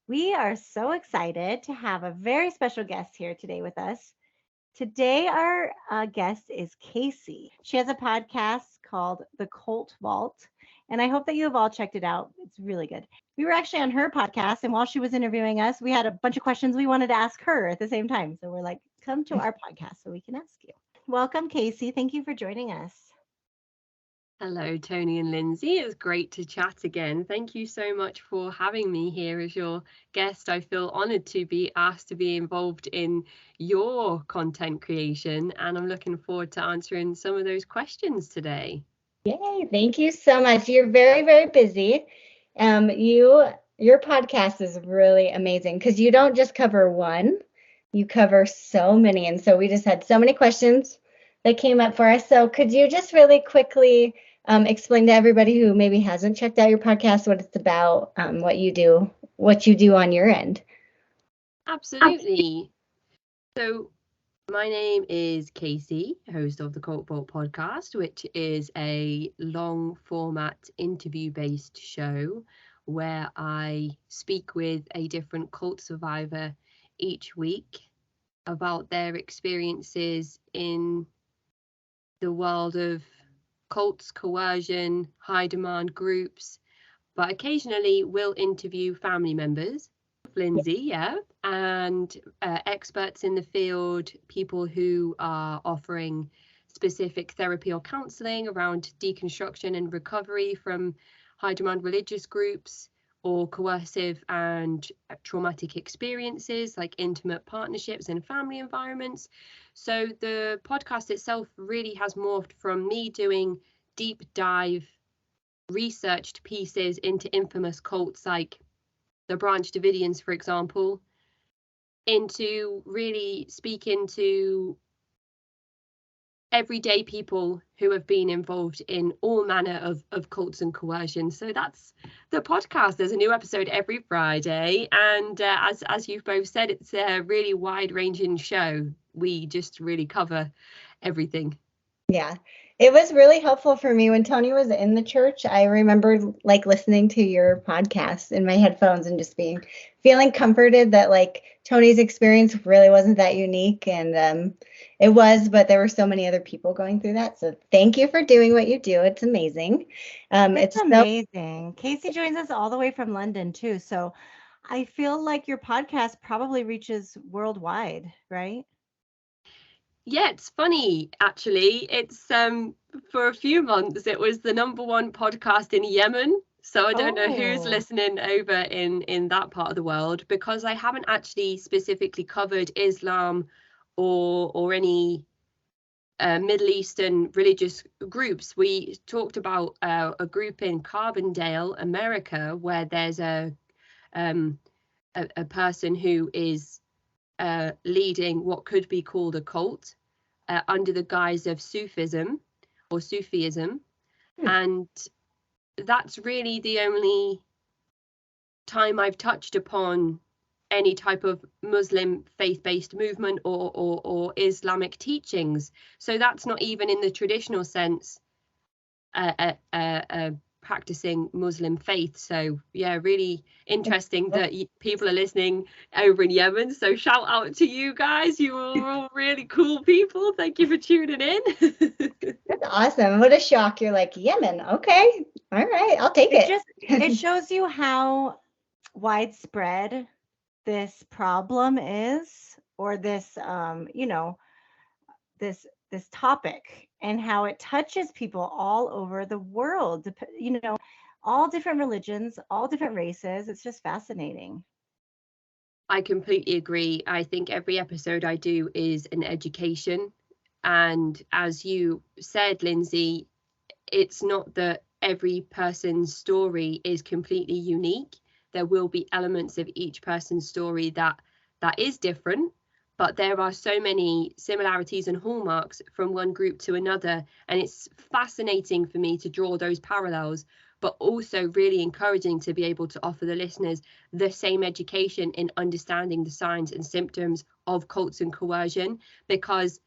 We are so excited to have a very special guest here today with us. Today, our guest is Kacey. She has a podcast called The Cult Vault, and I hope that you have all checked it out. It's really good. We were actually on her podcast, and while she was interviewing us, we had a bunch of questions we wanted to ask her at the same time. So we're like, come to our podcast so we can ask you. Welcome, Kacey. Thank you for joining us. Hello, Tony and Lindsay. It's great to chat again. Thank you so much for having me here as your guest. I feel honoured to be asked to be involved in your content creation, and I'm looking forward to answering some of those questions today. Yay, thank you so much. You're very, very busy. Your podcast is really amazing because you don't just cover one, you cover so many. And so we just had so many questions that came up for us. So could you just really quickly explain to everybody who maybe hasn't checked out your podcast what it's about, what you do on your end? Absolutely. So my name is Kacey, host of the Cult Vault podcast, which is a long format interview based show where I speak with a different cult survivor each week about their experiences in the world of cults, coercion, high demand groups, but occasionally we'll interview family members. Lindsay, yeah, and experts in the field, people who are offering specific therapy or counselling around deconstruction and recovery from high demand religious groups or coercive and traumatic experiences like intimate partnerships and family environments. So the podcast itself really has morphed from me doing deep dive researched pieces into infamous cults like the Branch Davidians, for example, into really speaking to everyday people who have been involved in all manner of cults and coercion. So that's the podcast. There's a new episode every Friday, and as you've both said, it's a really wide-ranging show. We just really cover everything. Yeah, it was really helpful for me when Tony was in the church. I remember like listening to your podcast in my headphones and just feeling comforted that like Tony's experience really wasn't that unique, and it was, but there were so many other people going through that. So thank you for doing what you do. It's amazing. It's amazing. Kacey joins us all the way from London too. So I feel like your podcast probably reaches worldwide, right? Yeah, it's funny actually. It's for a few months it was the #1 podcast in Yemen. So I don't know who's listening over in that part of the world, because I haven't actually specifically covered Islam or any Middle Eastern religious groups. We talked about a group in Carbondale, America, where there's a person who is leading what could be called a cult under the guise of Sufism or Sufism. And that's really the only time I've touched upon any type of Muslim faith-based movement or Islamic teachings. So that's not even in the traditional sense practicing Muslim faith. So yeah, really interesting that people are listening over in Yemen. So shout out to you guys. You are all really cool people. Thank you for tuning in. That's awesome. What a shock. You're like, Yemen. Okay. All right. I'll take it. It shows you how widespread this problem is, or this this topic, and how it touches people all over the world, all different religions, all different races. It's just fascinating. I completely agree. I think every episode I do is an education. And as you said, Lindsay, it's not that every person's story is completely unique. There will be elements of each person's story that is different, but there are so many similarities and hallmarks from one group to another. And it's fascinating for me to draw those parallels, but also really encouraging to be able to offer the listeners the same education in understanding the signs and symptoms of cults and coercion, because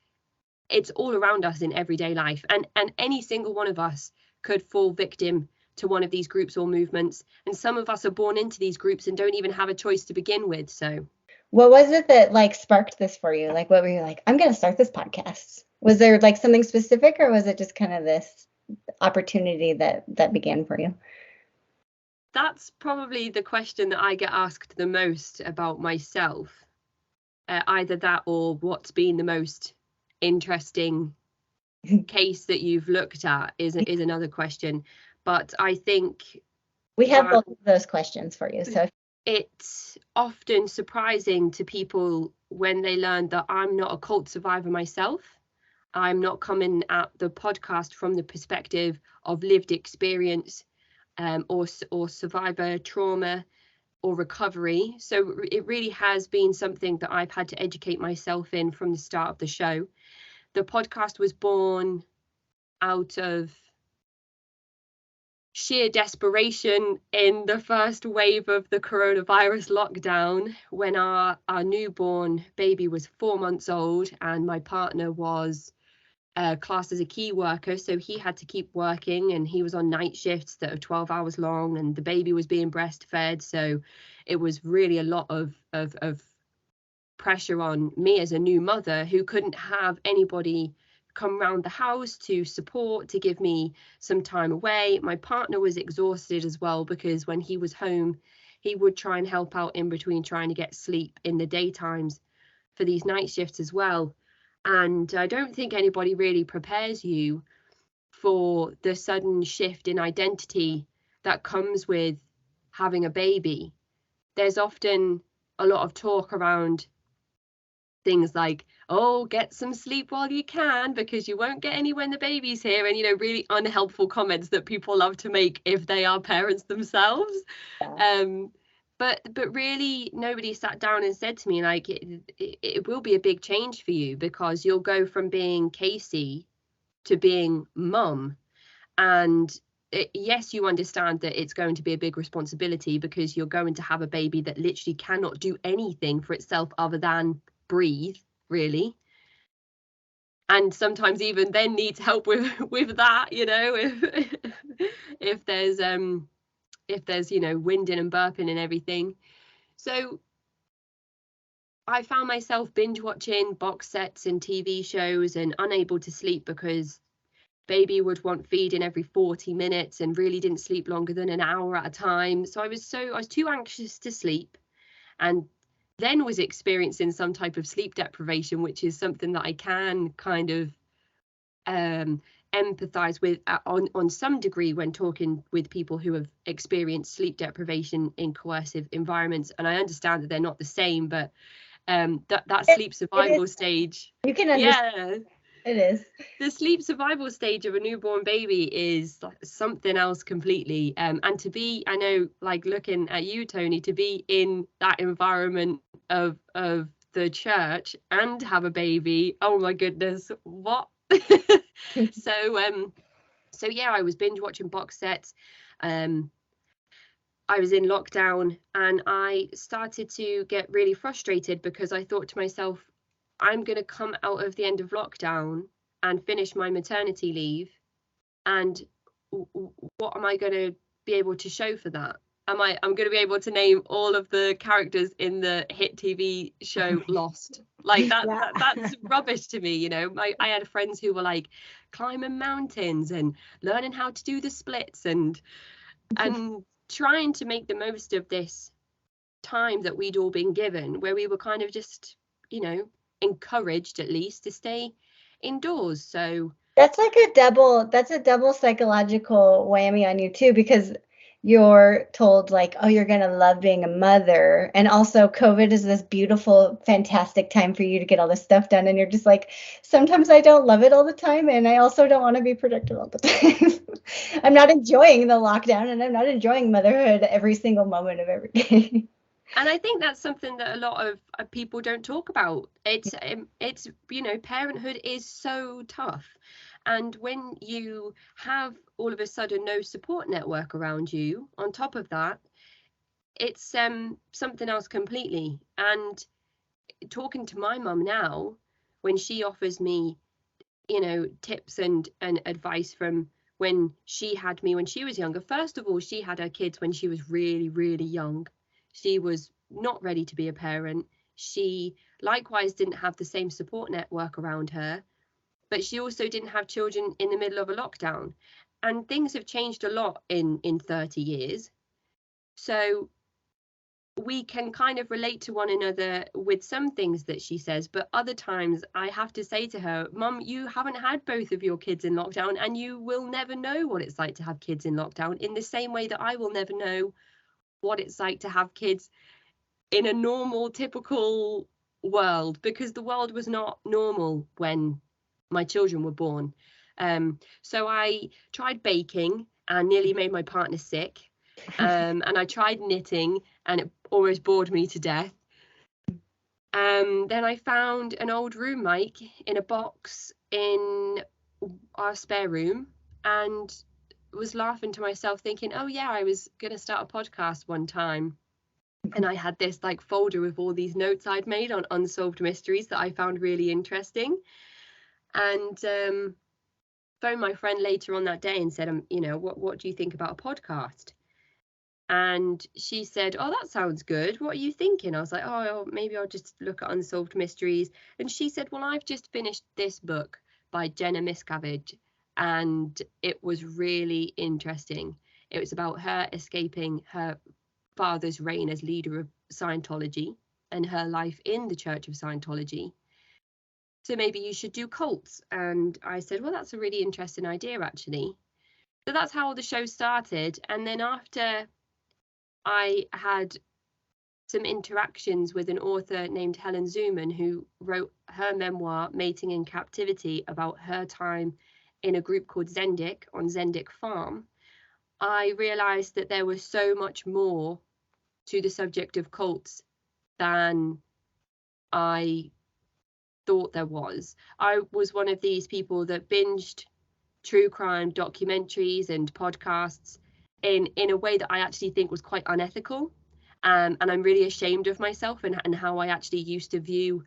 it's all around us in everyday life, and any single one of us could fall victim to one of these groups or movements, and some of us are born into these groups and don't even have a choice to begin with. So what was it that like sparked this for you? Like, what were you like, I'm going to start this podcast? Was there like something specific, or was it just kind of this opportunity that began for you? that's probably the question that I get asked the most about myself. Either that or what's been the most interesting case that you've looked at is another question. But I think we have both of those questions for you. So it's often surprising to people when they learn that I'm not a cult survivor myself. I'm not coming at the podcast from the perspective of lived experience or survivor trauma or recovery. So it really has been something that I've had to educate myself in from the start of the show. The podcast was born out of sheer desperation in the first wave of the coronavirus lockdown, when our newborn baby was 4 months old and my partner was classed as a key worker, so he had to keep working, and he was on night shifts that are 12 hours long, and the baby was being breastfed, so it was really a lot of pressure on me as a new mother who couldn't have anybody come round the house to support, to give me some time away. My partner was exhausted as well, because when he was home he would try and help out in between trying to get sleep in the daytimes for these night shifts as well. And I don't think anybody really prepares you for the sudden shift in identity that comes with having a baby. There's often a lot of talk around things like, oh, get some sleep while you can because you won't get any when the baby's here, and really unhelpful comments that people love to make if they are parents themselves. But really nobody sat down and said to me, like, it will be a big change for you, because you'll go from being Kacey to being mum. And yes, you understand that it's going to be a big responsibility, because you're going to have a baby that literally cannot do anything for itself other than breathe, really, and sometimes even then needs help with that, if there's winding and burping and everything. So I found myself binge watching box sets and TV shows and unable to sleep, because baby would want feeding every 40 minutes and really didn't sleep longer than an hour at a time. So I was too anxious to sleep, and then was experiencing some type of sleep deprivation, which is something that I can kind of empathize with on some degree when talking with people who have experienced sleep deprivation in coercive environments. And I understand that they're not the same, but that sleep survival stage, you can understand. It is. The sleep survival stage of a newborn baby is something else completely. And to be, I know, like looking at you, Tony, to be in that environment of the church and have a baby, oh my goodness, what? So yeah, I was binge watching box sets. I was in lockdown and I started to get really frustrated, because I thought to myself, I'm going to come out of the end of lockdown and finish my maternity leave, and what am I going to be able to show for that? I'm going to be able to name all of the characters in the hit TV show Lost. Like that, Yeah. that's rubbish to me. I had friends who were like climbing mountains and learning how to do the splits and trying to make the most of this time that we'd all been given, where we were kind of just, encouraged at least to stay indoors. So that's a double psychological whammy on you too, because you're told like, oh, you're going to love being a mother. And also COVID is this beautiful, fantastic time for you to get all this stuff done. And you're just like, sometimes I don't love it all the time. And I also don't want to be productive all the time. I'm not enjoying the lockdown, and I'm not enjoying motherhood every single moment of every day. And I think that's something that a lot of people don't talk about. It's parenthood is so tough. And when you have all of a sudden no support network around you, on top of that, it's something else completely. And talking to my mum now, when she offers me, tips and advice from when she had me when she was younger. First of all, she had her kids when she was really, really young. She was not ready to be a parent. She likewise didn't have the same support network around her, but she also didn't have children in the middle of a lockdown. And things have changed a lot in 30 years. So we can kind of relate to one another with some things that she says, but other times I have to say to her, Mum, you haven't had both of your kids in lockdown, and you will never know what it's like to have kids in lockdown, in the same way that I will never know what it's like to have kids in a normal, typical world, because the world was not normal when my children were born. So I tried baking and nearly made my partner sick. And I tried knitting and it almost bored me to death. Then I found an old room mic in a box in our spare room and was laughing to myself thinking, oh yeah, I was going to start a podcast one time. And I had this like folder with all these notes I'd made on unsolved mysteries that I found really interesting. And phoned my friend later on that day and said, what do you think about a podcast? And she said, oh, that sounds good. What are you thinking? I was like, oh, maybe I'll just look at unsolved mysteries. And she said, well, I've just finished this book by Jenna Miscavige, and it was really interesting. It was about her escaping her father's reign as leader of Scientology and her life in the Church of Scientology. So maybe you should do cults. And I said, well, that's a really interesting idea, actually. So that's how the show started. And then after I had some interactions with an author named Helen Zuman, who wrote her memoir, Mating in Captivity, about her time in a group called Zendik on Zendik Farm, I realized that there was so much more to the subject of cults than I thought there was. I was one of these people that binged true crime documentaries and podcasts in a way that I actually think was quite unethical. And I'm really ashamed of myself and how I actually used to view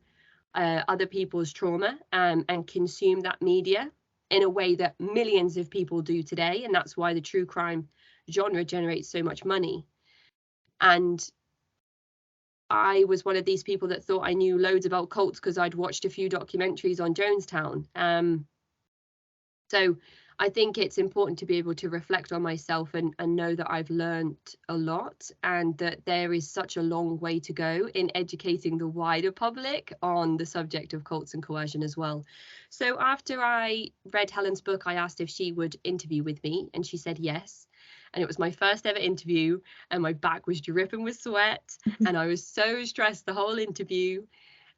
other people's trauma and consume that media in a way that millions of people do today. And that's why the true crime genre generates so much money. And I was one of these people that thought I knew loads about cults because I'd watched a few documentaries on Jonestown. So I think it's important to be able to reflect on myself and know that I've learned a lot and that there is such a long way to go in educating the wider public on the subject of cults and coercion as well. So after I read Helen's book, I asked if she would interview with me, and she said yes. And it was my first ever interview, and my back was dripping with sweat, and I was so stressed the whole interview.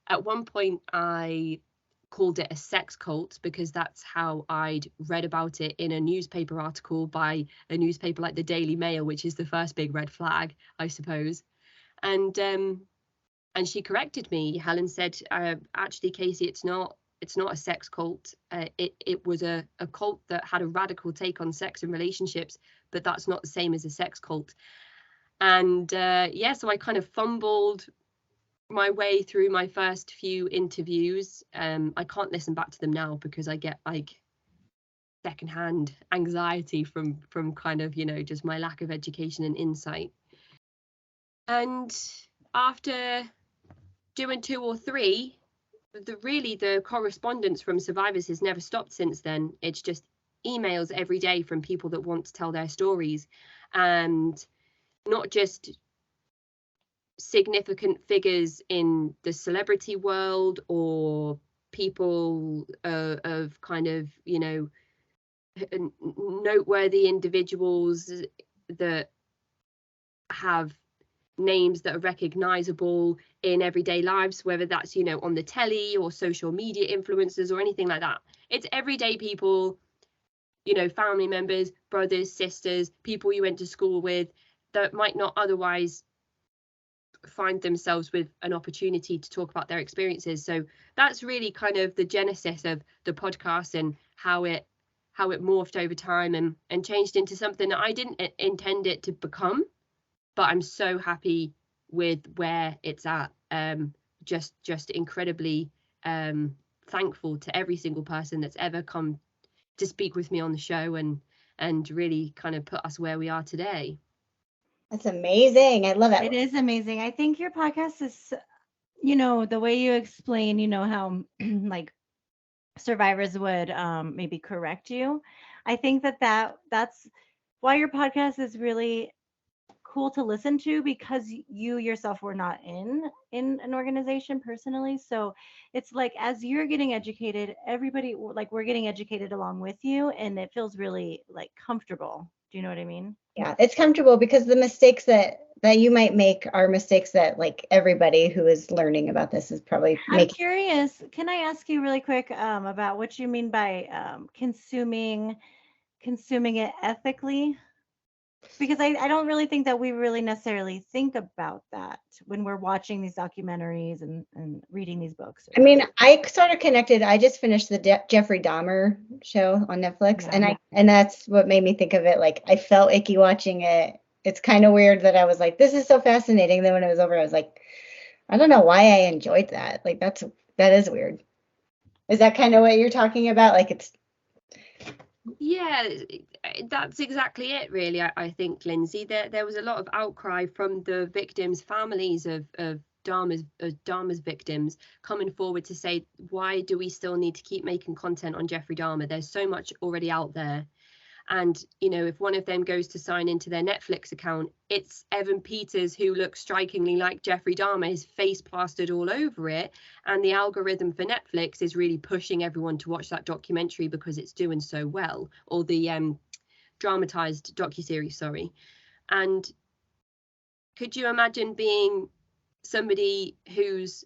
At one point, I called it a sex cult because that's how I'd read about it in a newspaper article by a newspaper like the Daily Mail, which is the first big red flag, I suppose. And she corrected me. Helen said, actually, Kacey, it's not a sex cult. It was a cult that had a radical take on sex and relationships, but that's not the same as a sex cult. And so I kind of fumbled my way through my first few interviews. I can't listen back to them now because I get like secondhand anxiety from kind of, just my lack of education and insight. And after doing 2 or 3, the correspondence from survivors has never stopped since then. It's just emails every day from people that want to tell their stories, and not just significant figures in the celebrity world or people of kind of, noteworthy individuals that have names that are recognizable in everyday lives, whether that's, on the telly or social media influencers or anything like that. It's everyday people, family members, brothers, sisters, people you went to school with that might not otherwise find themselves with an opportunity to talk about their experiences. So that's really kind of the genesis of the podcast and how it morphed over time and changed into something that I didn't intend it to become, but I'm so happy with where it's at. Just incredibly thankful to every single person that's ever come to speak with me on the show and and really kind of put us where we are today. That's amazing. I love it. It is amazing. I think your podcast is, the way you explain, how like survivors would maybe correct you. I think that's why your podcast is really cool to listen to, because you yourself were not in an organization personally. So it's like, as you're getting educated, everybody, like, we're getting educated along with you, and it feels really like comfortable. Do you know what I mean? Yeah, it's comfortable because the mistakes that you might make are mistakes that like everybody who is learning about this is probably I'm making. curious, can I ask you really quick about what you mean by consuming it ethically? Because I don't really think that we really necessarily think about that when we're watching these documentaries and reading these books. I mean, I sort of connected. I just finished the Jeffrey Dahmer show on Netflix, Yeah. and that's what made me think of it. Like, I felt icky watching it. It's kind of weird that I was like, this is so fascinating. Then when it was over, I was like, I don't know why I enjoyed that. Like, that is weird. Is that kind of what you're talking about? Like, it's. Yeah, that's exactly it, really. I think, Lindsay, there was a lot of outcry from the victims' families of Dahmer's victims coming forward to say, why do we still need to keep making content on Jeffrey Dahmer? There's so much already out there. And, if one of them goes to sign into their Netflix account, it's Evan Peters, who looks strikingly like Jeffrey Dahmer, his face plastered all over it. And the algorithm for Netflix is really pushing everyone to watch that documentary because it's doing so well, or the dramatized docuseries, sorry. And could you imagine being somebody whose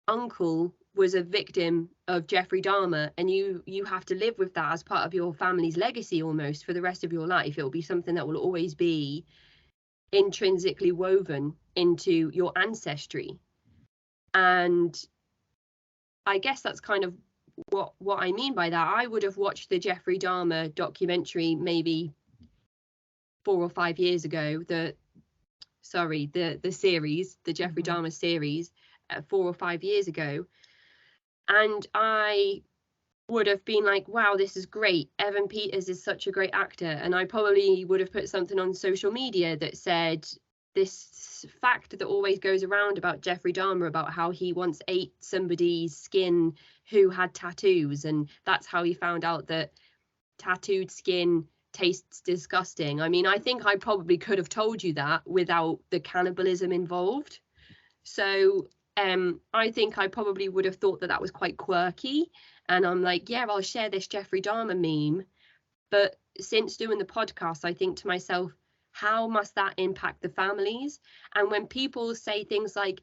uncle was a victim of Jeffrey Dahmer, and you have to live with that as part of your family's legacy almost for the rest of your life? It will be something that will always be intrinsically woven into your ancestry. And I guess that's kind of what I mean by that. I would have watched the Jeffrey Dahmer documentary maybe 4 or 5 years ago, the series, the Jeffrey Dahmer series, 4 or 5 years ago, and I would have been like, wow, this is great. Evan Peters is such a great actor. And I probably would have put something on social media that said this fact that always goes around about Jeffrey Dahmer, about how he once ate somebody's skin who had tattoos, and that's how he found out that tattooed skin tastes disgusting. I mean, I think I probably could have told you that without the cannibalism involved. So I think I probably would have thought that was quite quirky. And I'm like, yeah, I'll share this Jeffrey Dahmer meme. But since doing the podcast, I think to myself, how must that impact the families? And when people say things like,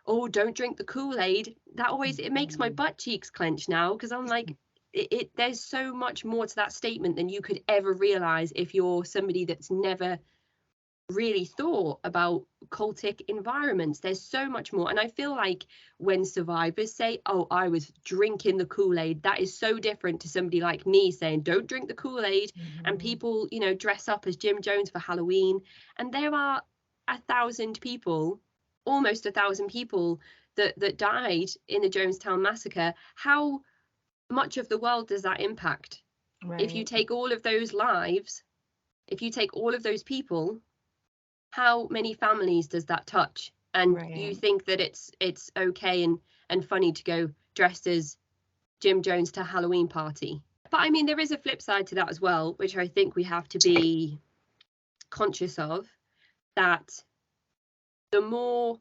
oh, don't drink the Kool-Aid, it makes my butt cheeks clench now, because I'm like, there's so much more to that statement than you could ever realize if you're somebody that's never really thought about cultic environments. There's so much more. And I feel like when survivors say, oh, I was drinking the Kool-Aid, that is so different to somebody like me saying, don't drink the Kool-Aid. And people, dress up as Jim Jones for Halloween. And there are 1,000 people, almost 1,000 people that died in the Jonestown massacre. How much of the world does that impact? Right. If you take all of those lives, if you take all of those people, how many families does that touch? And you think that it's okay and funny to go dressed as Jim Jones to a Halloween party. But I mean, there is a flip side to that as well, which I think we have to be conscious of, that the more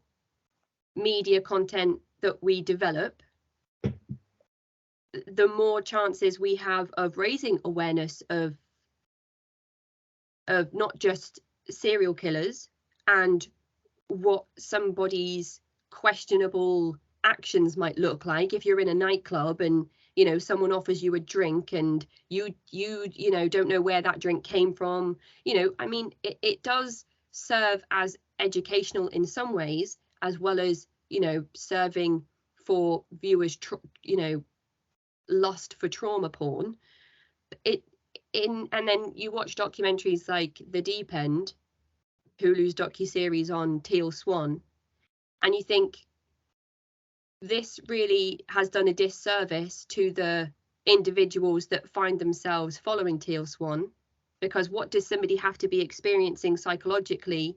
media content that we develop, the more chances we have of raising awareness of not just serial killers and what somebody's questionable actions might look like. If you're in a nightclub and someone offers you a drink and you don't know where that drink came from, I mean, it does serve as educational in some ways, as well as serving for viewers lust for trauma porn. And then you watch documentaries like The Deep End, Hulu's docuseries on Teal Swan, and you think this really has done a disservice to the individuals that find themselves following Teal Swan, because what does somebody have to be experiencing psychologically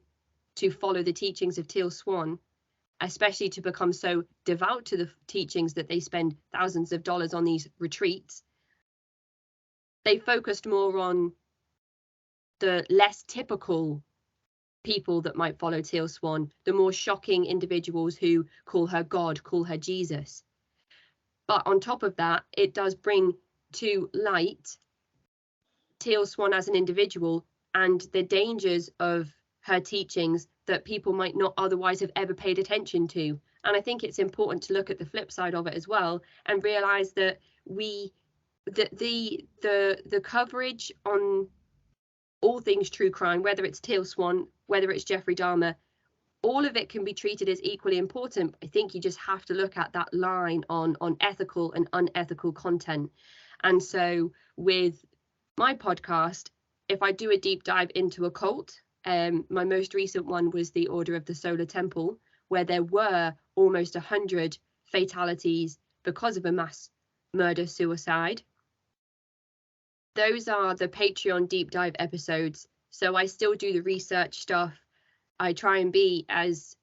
to follow the teachings of Teal Swan, especially to become so devout to the teachings that they spend thousands of dollars on these retreats? They focused more on the less typical people that might follow Teal Swan, the more shocking individuals who call her God, call her Jesus. But on top of that, it does bring to light Teal Swan as an individual and the dangers of her teachings that people might not otherwise have ever paid attention to. And I think it's important to look at the flip side of it as well and realize that the coverage on all things true crime, whether it's Teal Swan, whether it's Jeffrey Dahmer, all of it can be treated as equally important. I think you just have to look at that line on ethical and unethical content. And so with my podcast, if I do a deep dive into a cult, my most recent one was the Order of the Solar Temple, where there were almost 100 fatalities because of a mass murder suicide. Those are the Patreon deep dive episodes. So I still do the research stuff. I try and be as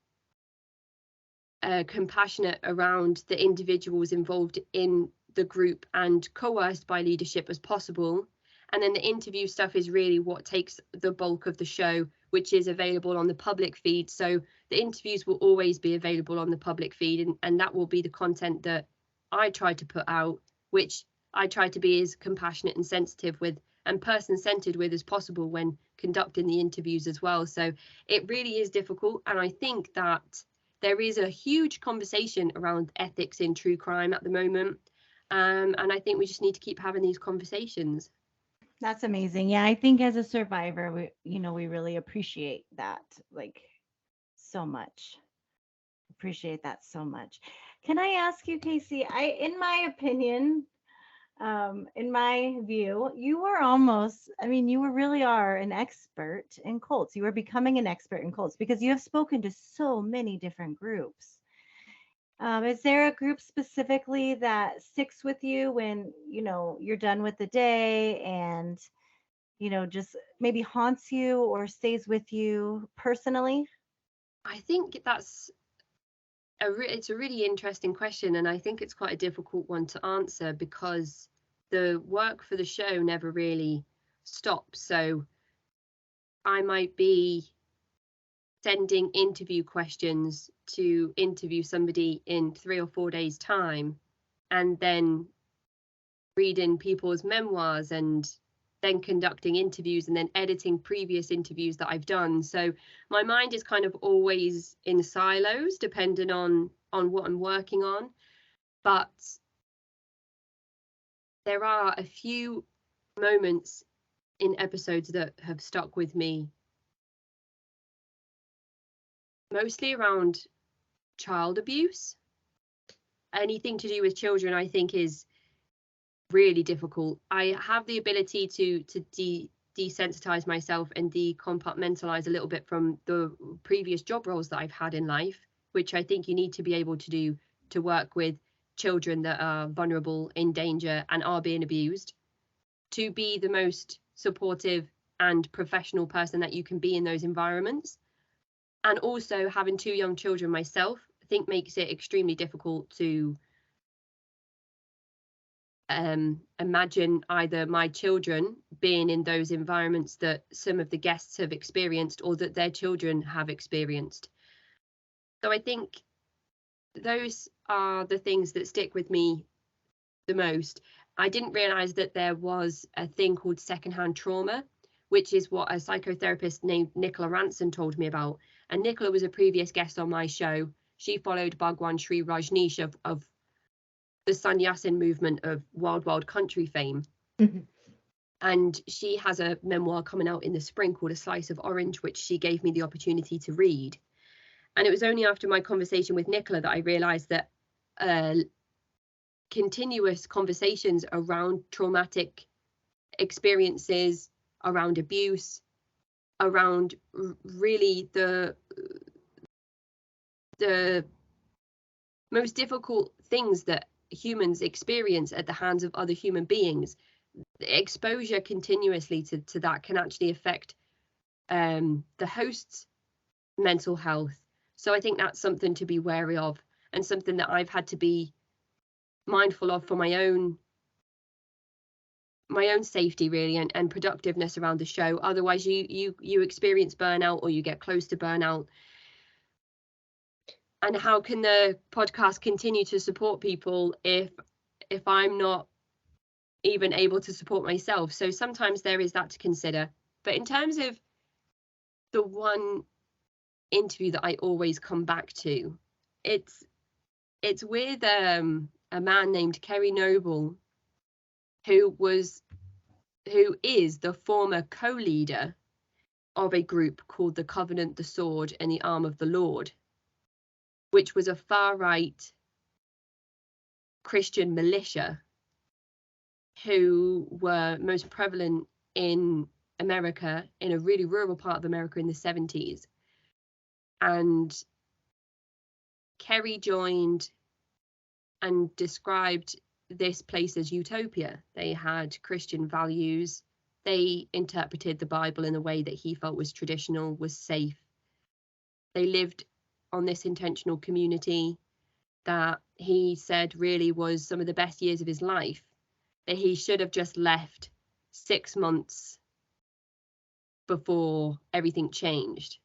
compassionate around the individuals involved in the group and coerced by leadership as possible. And then the interview stuff is really what takes the bulk of the show, which is available on the public feed. So the interviews will always be available on the public feed, and that will be the content that I try to put out, which I try to be as compassionate and sensitive with and person-centered with as possible when conducting the interviews as well. So it really is difficult. And I think that there is a huge conversation around ethics in true crime at the moment. And I think we just need to keep having these conversations. That's amazing. Yeah, I think as a survivor, we really appreciate that, like, so much. Appreciate that so much. Can I ask you, Kacey? In my opinion, in my view, you really are an expert in cults. You are becoming an expert in cults because you have spoken to so many different groups. Is there a group specifically that sticks with you when, you're done with the day and, just maybe haunts you or stays with you personally? I think that's it's a really interesting question, and I think it's quite a difficult one to answer because the work for the show never really stops. So I might be sending interview questions to interview somebody in 3 or 4 days' time, and then reading people's memoirs and then conducting interviews and then editing previous interviews that I've done. So my mind is kind of always in silos depending on what I'm working on. But there are a few moments in episodes that have stuck with me, mostly around child abuse. Anything to do with children, I think, is really difficult. I have the ability to desensitize myself and decompartmentalize a little bit from the previous job roles that I've had in life, which I think you need to be able to do to work with children that are vulnerable, in danger, and are being abused, to be the most supportive and professional person that you can be in those environments. And also having 2 young children myself, I think makes it extremely difficult to imagine either my children being in those environments that some of the guests have experienced or that their children have experienced. So I think those are the things that stick with me the most. I didn't realize that there was a thing called secondhand trauma, which is what a psychotherapist named Nicola Ranson told me about. And Nicola was a previous guest on my show. She followed Bhagwan Sri Rajneesh of the sannyasin movement of Wild Wild Country fame. Mm-hmm. And she has a memoir coming out in the spring called A Slice of Orange, which she gave me the opportunity to read. And it was only after my conversation with Nicola that I realized that continuous conversations around traumatic experiences, around abuse, around really the most difficult things that humans experience at the hands of other human beings, the exposure continuously to that can actually affect the host's mental health. So I think that's something to be wary of, and something that I've had to be mindful of for my own safety, really, and productiveness around the show. Otherwise you experience burnout, or you get close to burnout. And how can the podcast continue to support people if I'm not even able to support myself? So sometimes there is that to consider. But in terms of the one interview that I always come back to, it's with a man named Kerry Noble, who is the former co-leader of a group called the Covenant, the Sword, and the Arm of the Lord, which was a far-right Christian militia who were most prevalent in America, in a really rural part of America in the 70s. And Kerry joined and described this place as utopia. They had Christian values. They interpreted the Bible in a way that he felt was traditional, was safe. They lived on this intentional community that he said really was some of the best years of his life, that he should have just left 6 months before everything changed.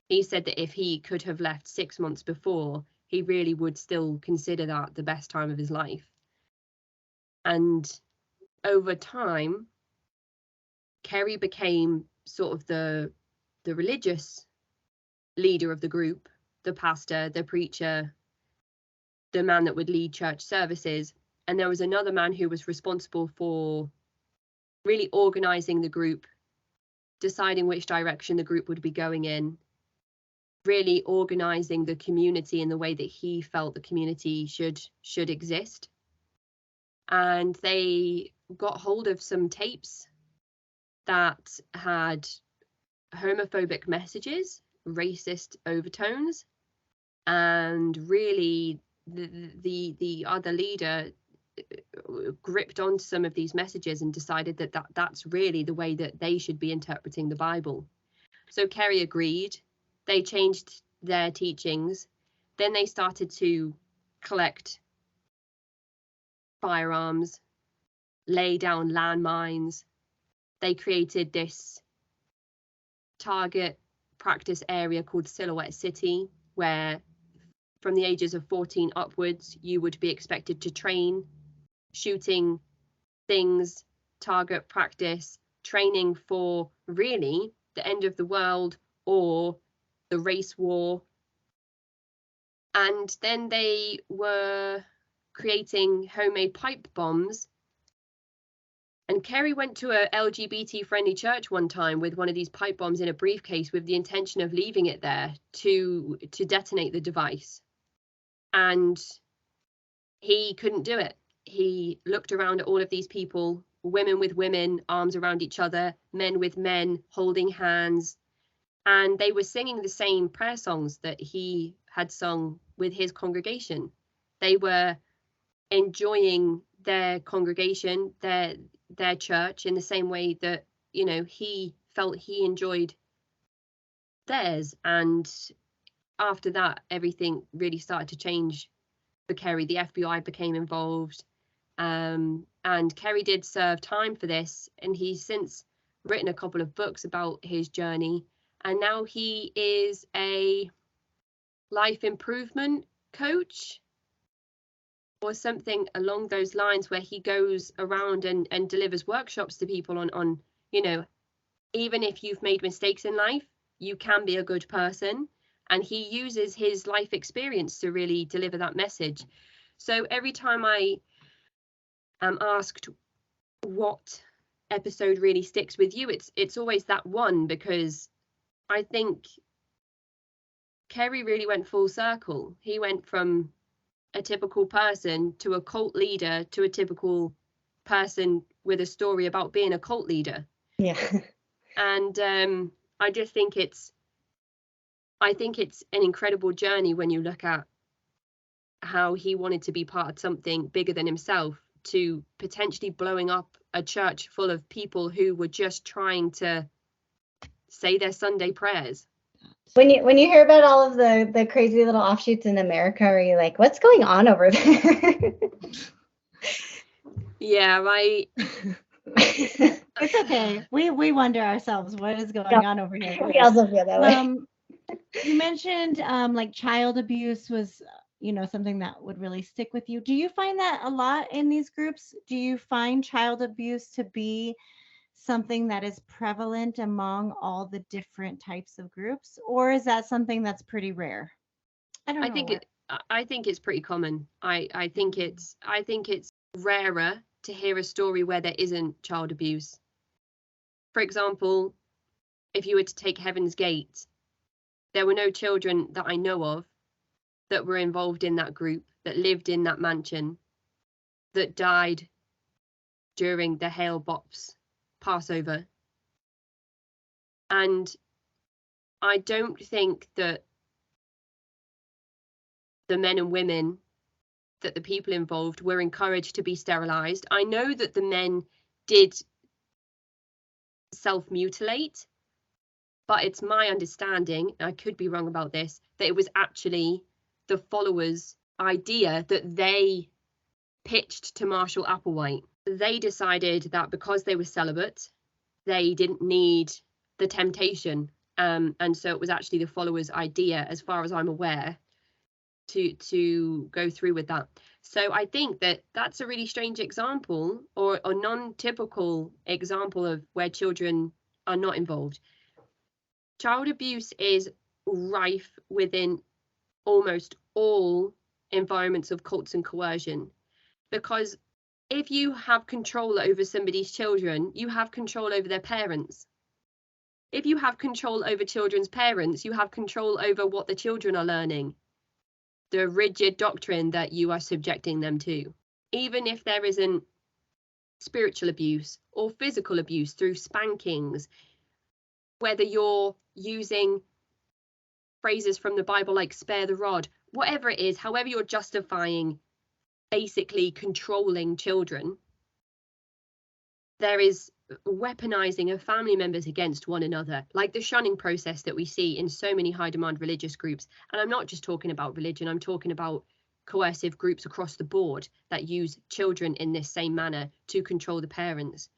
He said that if he could have left 6 months before, he really would still consider that the best time of his life. And over time, Kerry became sort of the religious leader of the group, the pastor, the preacher, the man that would lead church services. And there was another man who was responsible for really organizing the group, deciding which direction the group would be going in, really organizing the community in the way that he felt the community should exist. And they got hold of some tapes that had homophobic messages, racist overtones, and really the other leader gripped onto some of these messages and decided that that's really the way that they should be interpreting the Bible. So Kerry agreed. They changed their teachings. Then they started to collect firearms, lay down landmines. They created this target practice area called Silhouette City, where from the ages of 14 upwards, you would be expected to train shooting things, target practice, training for really the end of the world or the race war. And then they were creating homemade pipe bombs. And Kerry went to a LGBT friendly church one time with one of these pipe bombs in a briefcase with the intention of leaving it there to detonate the device. And he couldn't do it. He looked around at all of these people, women with women, arms around each other, men with men, holding hands. And they were singing the same prayer songs that he had sung with his congregation. They were enjoying their congregation, their church, in the same way that, you know, he felt he enjoyed theirs. And after that, everything really started to change for Kerry. The FBI became involved, and Kerry did serve time for this, and he's since written a couple of books about his journey, and now he is a life improvement coach or something along those lines, where he goes around and delivers workshops to people on, you know, even if you've made mistakes in life, you can be a good person. And he uses his life experience to really deliver that message. So every time I am asked what episode really sticks with you, it's always that one, because I think Kerry really went full circle. He went from a typical person to a cult leader to a typical person with a story about being a cult leader. Yeah. And I just think it's an incredible journey when you look at how he wanted to be part of something bigger than himself, to potentially blowing up a church full of people who were just trying to say their Sunday prayers. When you hear about all of the crazy little offshoots in America, are you like, what's going on over there? Yeah, right. It's okay. We wonder ourselves what is going on over here. We also feel that way. You mentioned like child abuse was, something that would really stick with you. Do you find that a lot in these groups? Do you find child abuse to be something that is prevalent among all the different types of groups, or is that something that's pretty rare? I don't know. I think it's pretty common. I think it's rarer to hear a story where there isn't child abuse. For example, if you were to take Heaven's Gate, there were no children that I know of that were involved in that group, that lived in that mansion, that died during the Hale Bops Passover. And I don't think that the men and women, that the people involved were encouraged to be sterilized. I know that the men did self-mutilate, but it's my understanding, I could be wrong about this, that it was actually the followers' idea that they pitched to Marshall Applewhite. They decided that because they were celibate, they didn't need the temptation. And so it was actually the followers' idea, as far as I'm aware, to go through with that. So I think that that's a really strange example, or a non-typical example of where children are not involved. Child abuse is rife within almost all environments of cults and coercion, because if you have control over somebody's children, you have control over their parents. If you have control over children's parents, you have control over what the children are learning, the rigid doctrine that you are subjecting them to. Even if there isn't spiritual abuse or physical abuse through spankings, whether you're using phrases from the Bible like spare the rod, whatever it is, however you're justifying basically controlling children, there is weaponizing of family members against one another, like the shunning process that we see in so many high demand religious groups. And I'm not just talking about religion, I'm talking about coercive groups across the board that use children in this same manner to control the parents.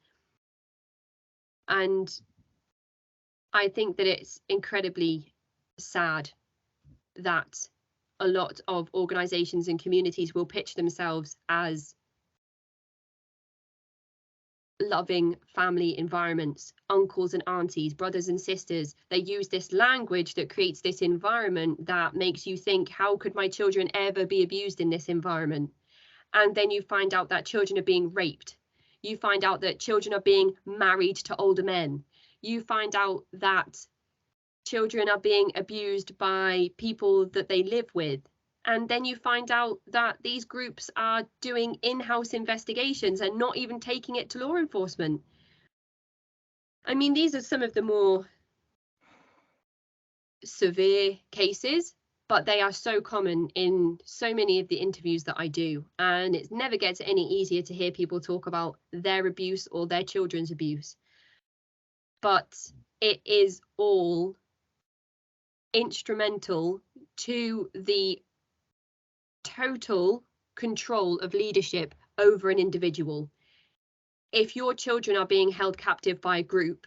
And I think that it's incredibly sad that a lot of organizations and communities will pitch themselves as loving family environments, uncles and aunties, brothers and sisters. They use this language that creates this environment that makes you think, how could my children ever be abused in this environment? And then you find out that children are being raped. You find out that children are being married to older men. You find out that children are being abused by people that they live with. And then you find out that these groups are doing in-house investigations and not even taking it to law enforcement. I mean, these are some of the more severe cases, but they are so common in so many of the interviews that I do. And it never gets any easier to hear people talk about their abuse or their children's abuse. But it is all instrumental to the total control of leadership over an individual. If your children are being held captive by a group,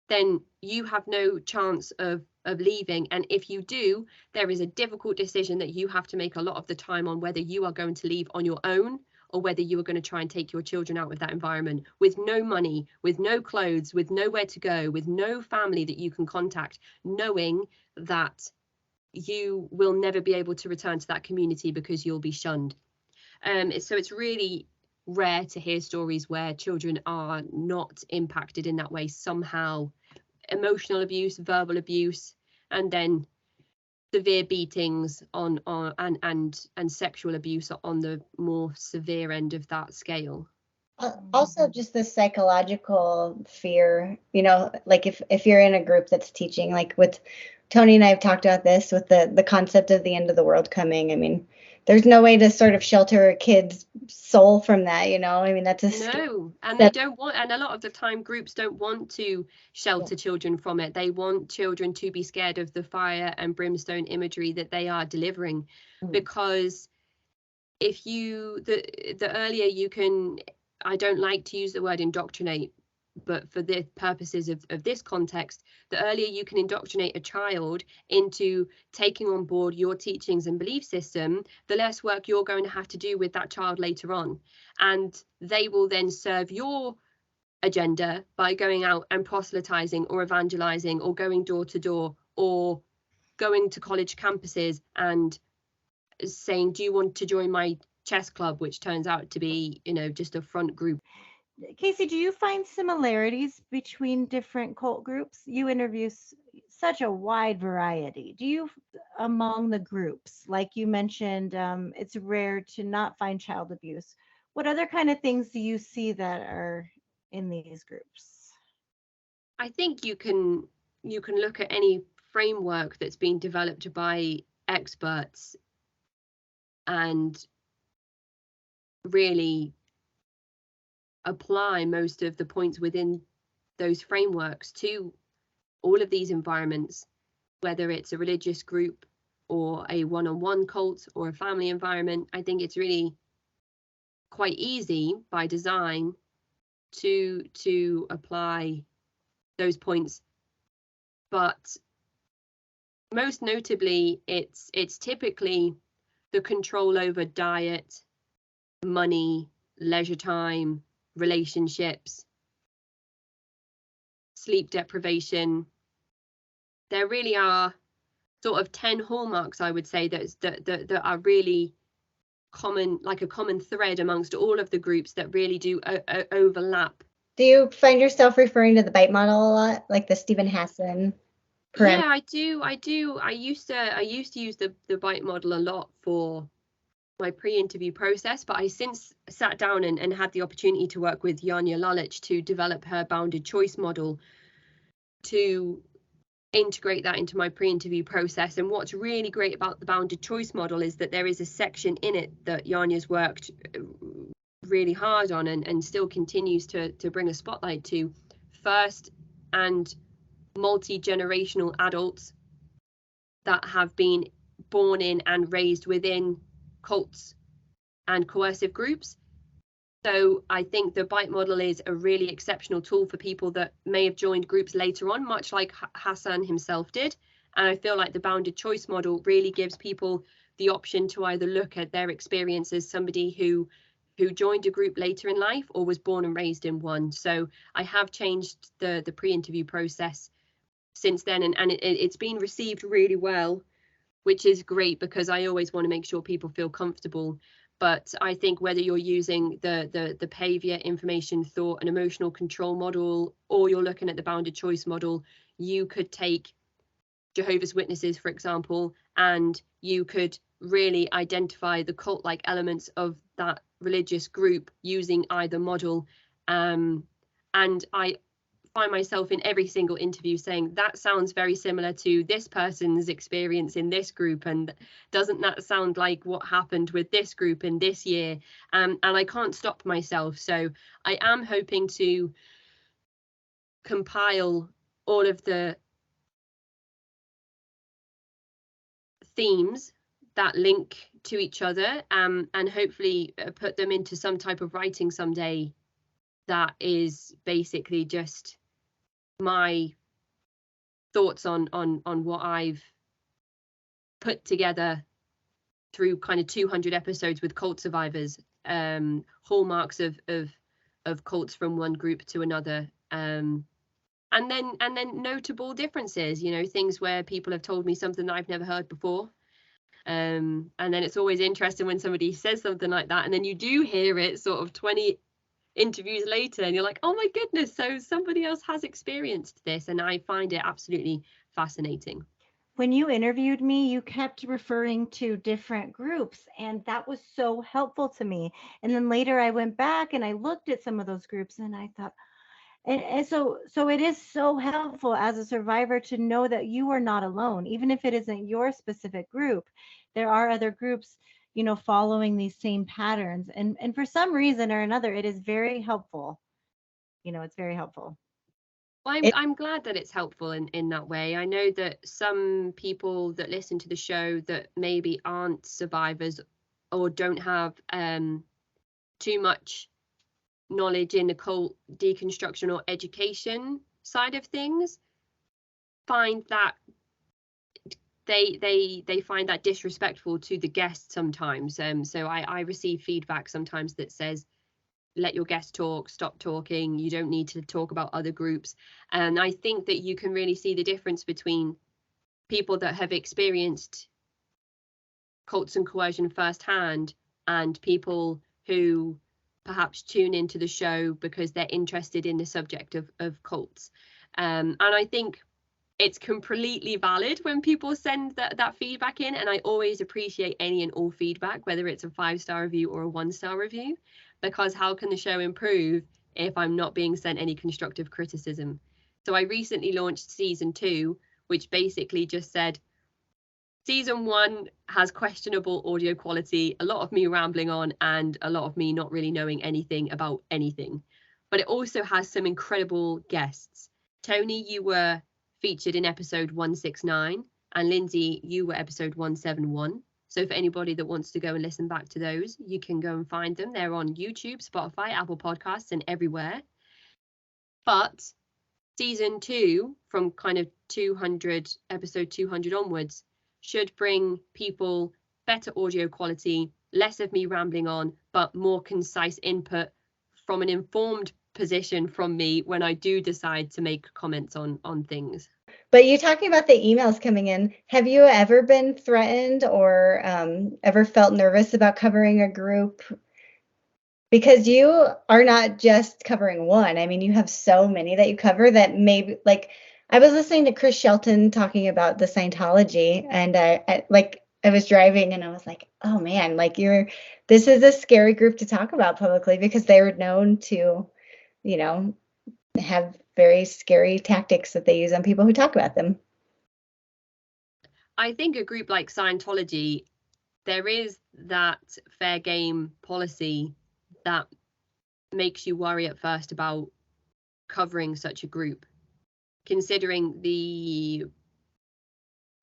then you have no chance of leaving. And if you do, there is a difficult decision that you have to make a lot of the time on whether you are going to leave on your own or whether you are going to try and take your children out of that environment with no money, with no clothes, with nowhere to go, with no family that you can contact, knowing that you will never be able to return to that community because you'll be shunned. So it's really rare to hear stories where children are not impacted in that way somehow. Emotional abuse, verbal abuse, and then severe beatings and sexual abuse on the more severe end of that scale. Also just the psychological fear, like if you're in a group that's teaching, like with Tony and I have talked about this with the concept of the end of the world coming. I mean, there's no way to sort of shelter a kid's soul from that, you know? I mean, that's a No, and they don't want, and a lot of the time groups don't want to shelter children from it. They want children to be scared of the fire and brimstone imagery that they are delivering, because if you, the earlier you can, I don't like to use the word indoctrinate, but for the purposes of this context, the earlier you can indoctrinate a child into taking on board your teachings and belief system, the less work you're going to have to do with that child later on. And they will then serve your agenda by going out and proselytizing or evangelizing or going door to door or going to college campuses and saying, do you want to join my chess club, which turns out to be, you know, just a front group. Kacey, do you find similarities between different cult groups? You interview such a wide variety. Do you, among the groups, like you mentioned, it's rare to not find child abuse. What other kind of things do you see that are in these groups? I think you can look at any framework that's been developed by experts and really apply most of the points within those frameworks to all of these environments, whether it's a religious group or a one-on-one cult or a family environment. I think it's really quite easy by design to apply those points, but most notably it's typically the control over diet, money, leisure time, relationships, sleep deprivation. There really are sort of 10 hallmarks, I would say, that are really common, like a common thread amongst all of the groups that really do overlap. Do you find yourself referring to the bite model a lot, like the Stephen Hassan parameter? Yeah, I do. I used to use the bite model a lot for my pre-interview process, but I since sat down and had the opportunity to work with Janja Lalich to develop her bounded choice model to integrate that into my pre-interview process. And what's really great about the bounded choice model is that there is a section in it that Janja's worked really hard on and still continues to bring a spotlight to: first and multi-generational adults that have been born in and raised within cults and coercive groups. So I think the bite model is a really exceptional tool for people that may have joined groups later on, much like Hassan himself did. And I feel like the bounded choice model really gives people the option to either look at their experience as somebody who joined a group later in life or was born and raised in one. So I have changed the pre-interview process since then, and it's been received really well, which is great because I always want to make sure people feel comfortable. But I think whether you're using the behavior, information, thought, and emotional control model, or you're looking at the bounded choice model, you could take Jehovah's Witnesses, for example, and you could really identify the cult-like elements of that religious group using either model. And I find myself in every single interview saying that sounds very similar to this person's experience in this group, and doesn't that sound like what happened with this group in this year? And I can't stop myself. So I am hoping to compile all of the themes that link to each other, and hopefully put them into some type of writing someday that is basically just my thoughts on what I've put together through kind of 200 episodes with cult survivors, hallmarks of cults from one group to another, and then notable differences, you know, things where people have told me something that I've never heard before. And then it's always interesting when somebody says something like that, and then you do hear it sort of 20 interviews later and you're like, oh my goodness, so somebody else has experienced this. And I find it absolutely fascinating. When you interviewed me, you kept referring to different groups, and that was so helpful to me. And then later I went back and I looked at some of those groups and I thought, and so it is so helpful as a survivor to know that you are not alone, even if it isn't your specific group. There are other groups, following these same patterns. And for some reason or another, it is very helpful. It's very helpful. Well, I'm glad that it's helpful in that way. I know that some people that listen to the show that maybe aren't survivors or don't have too much knowledge in the cult deconstruction or education side of things find that they find that disrespectful to the guests sometimes. So I receive feedback sometimes that says, let your guest talk, stop talking, you don't need to talk about other groups. And I think that you can really see the difference between people that have experienced cults and coercion firsthand and people who perhaps tune into the show because they're interested in the subject of cults. And I think it's completely valid when people send that feedback in, and I always appreciate any and all feedback, whether it's a 5-star review or a 1-star review, because how can the show improve if I'm not being sent any constructive criticism? So I recently launched season 2, which basically just said, season 1 has questionable audio quality, a lot of me rambling on, and a lot of me not really knowing anything about anything. But it also has some incredible guests. Tony, you were featured in episode 169, and Lindsay, you were episode 171. So for anybody that wants to go and listen back to those, you can go and find them. They're on YouTube, Spotify, Apple Podcasts, and everywhere. But season 2, from kind of episode 200 onwards, should bring people better audio quality, less of me rambling on, but more concise input from an informed position from me when I do decide to make comments on things. But you talking about the emails coming in, have you ever been threatened or ever felt nervous about covering a group? Because you are not just covering one. I mean, you have so many that you cover that maybe, like, I was listening to Chris Shelton talking about the Scientology, and I was driving and I was like, oh man, like this is a scary group to talk about publicly because they were known to, have very scary tactics that they use on people who talk about them. I think a group like Scientology, there is that fair game policy that makes you worry at first about covering such a group, considering the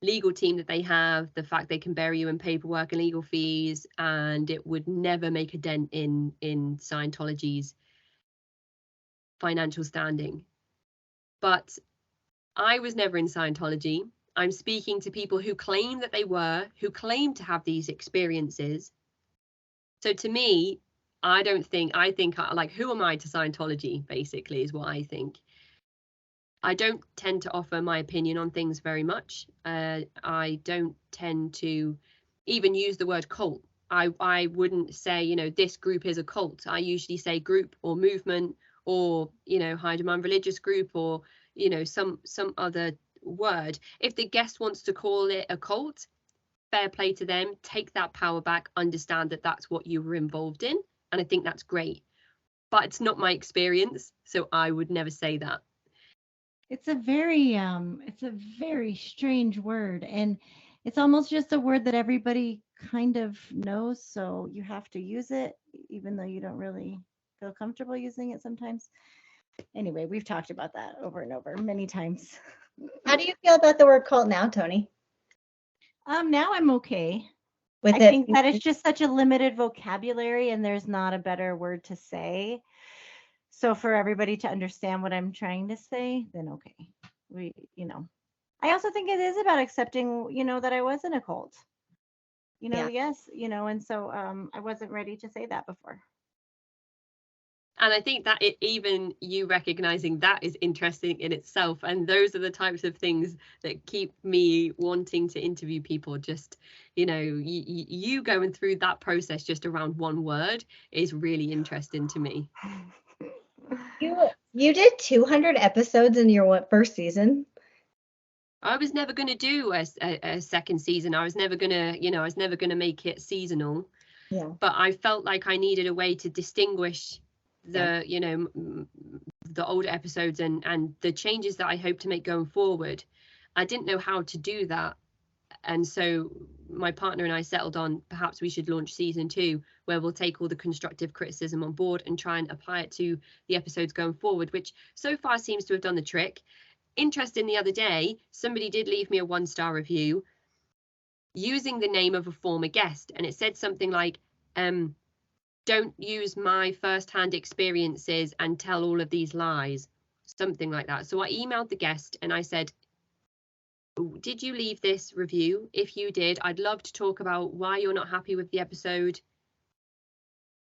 legal team that they have, the fact they can bury you in paperwork and legal fees, and it would never make a dent in Scientology's financial standing. But I was never in Scientology. I'm speaking to people who claim that they were, who claim to have these experiences. So to me, I think like, who am I to Scientology, basically, is what I think. I don't tend to offer my opinion on things very much. I don't tend to even use the word cult. I wouldn't say, this group is a cult. I usually say group or movement or, high demand religious group or, some other word. If the guest wants to call it a cult, fair play to them. Take that power back, understand that that's what you were involved in. And I think that's great. But it's not my experience, so I would never say that. It's a very strange word, and it's almost just a word that everybody kind of knows, so you have to use it even though you don't really feel comfortable using it sometimes. Anyway, we've talked about that over and over many times. How do you feel about the word cult now, Tony? Now I'm okay. I think that it's just such a limited vocabulary and there's not a better word to say. So for everybody to understand what I'm trying to say, then okay. I also think it is about accepting, that I was in a cult. Yes, and so I wasn't ready to say that before. And I think that even you recognizing that is interesting in itself. And those are the types of things that keep me wanting to interview people. Just, you going through that process just around one word is really interesting to me. You did 200 episodes in your first season. I was never going to do a second season. I was never going to, make it seasonal. Yeah. But I felt like I needed a way to distinguish the the older episodes and the changes that I hope to make going forward. I didn't know how to do that And so my partner and I settled on perhaps we should launch season 2, where we'll take all the constructive criticism on board and try and apply it to the episodes going forward, which so far seems to have done the trick. Interesting, the other day, somebody did leave me a 1-star review using the name of a former guest, and it said something like, don't use my first-hand experiences and tell all of these lies, something like that. So I emailed the guest and I said, did you leave this review? If you did, I'd love to talk about why you're not happy with the episode.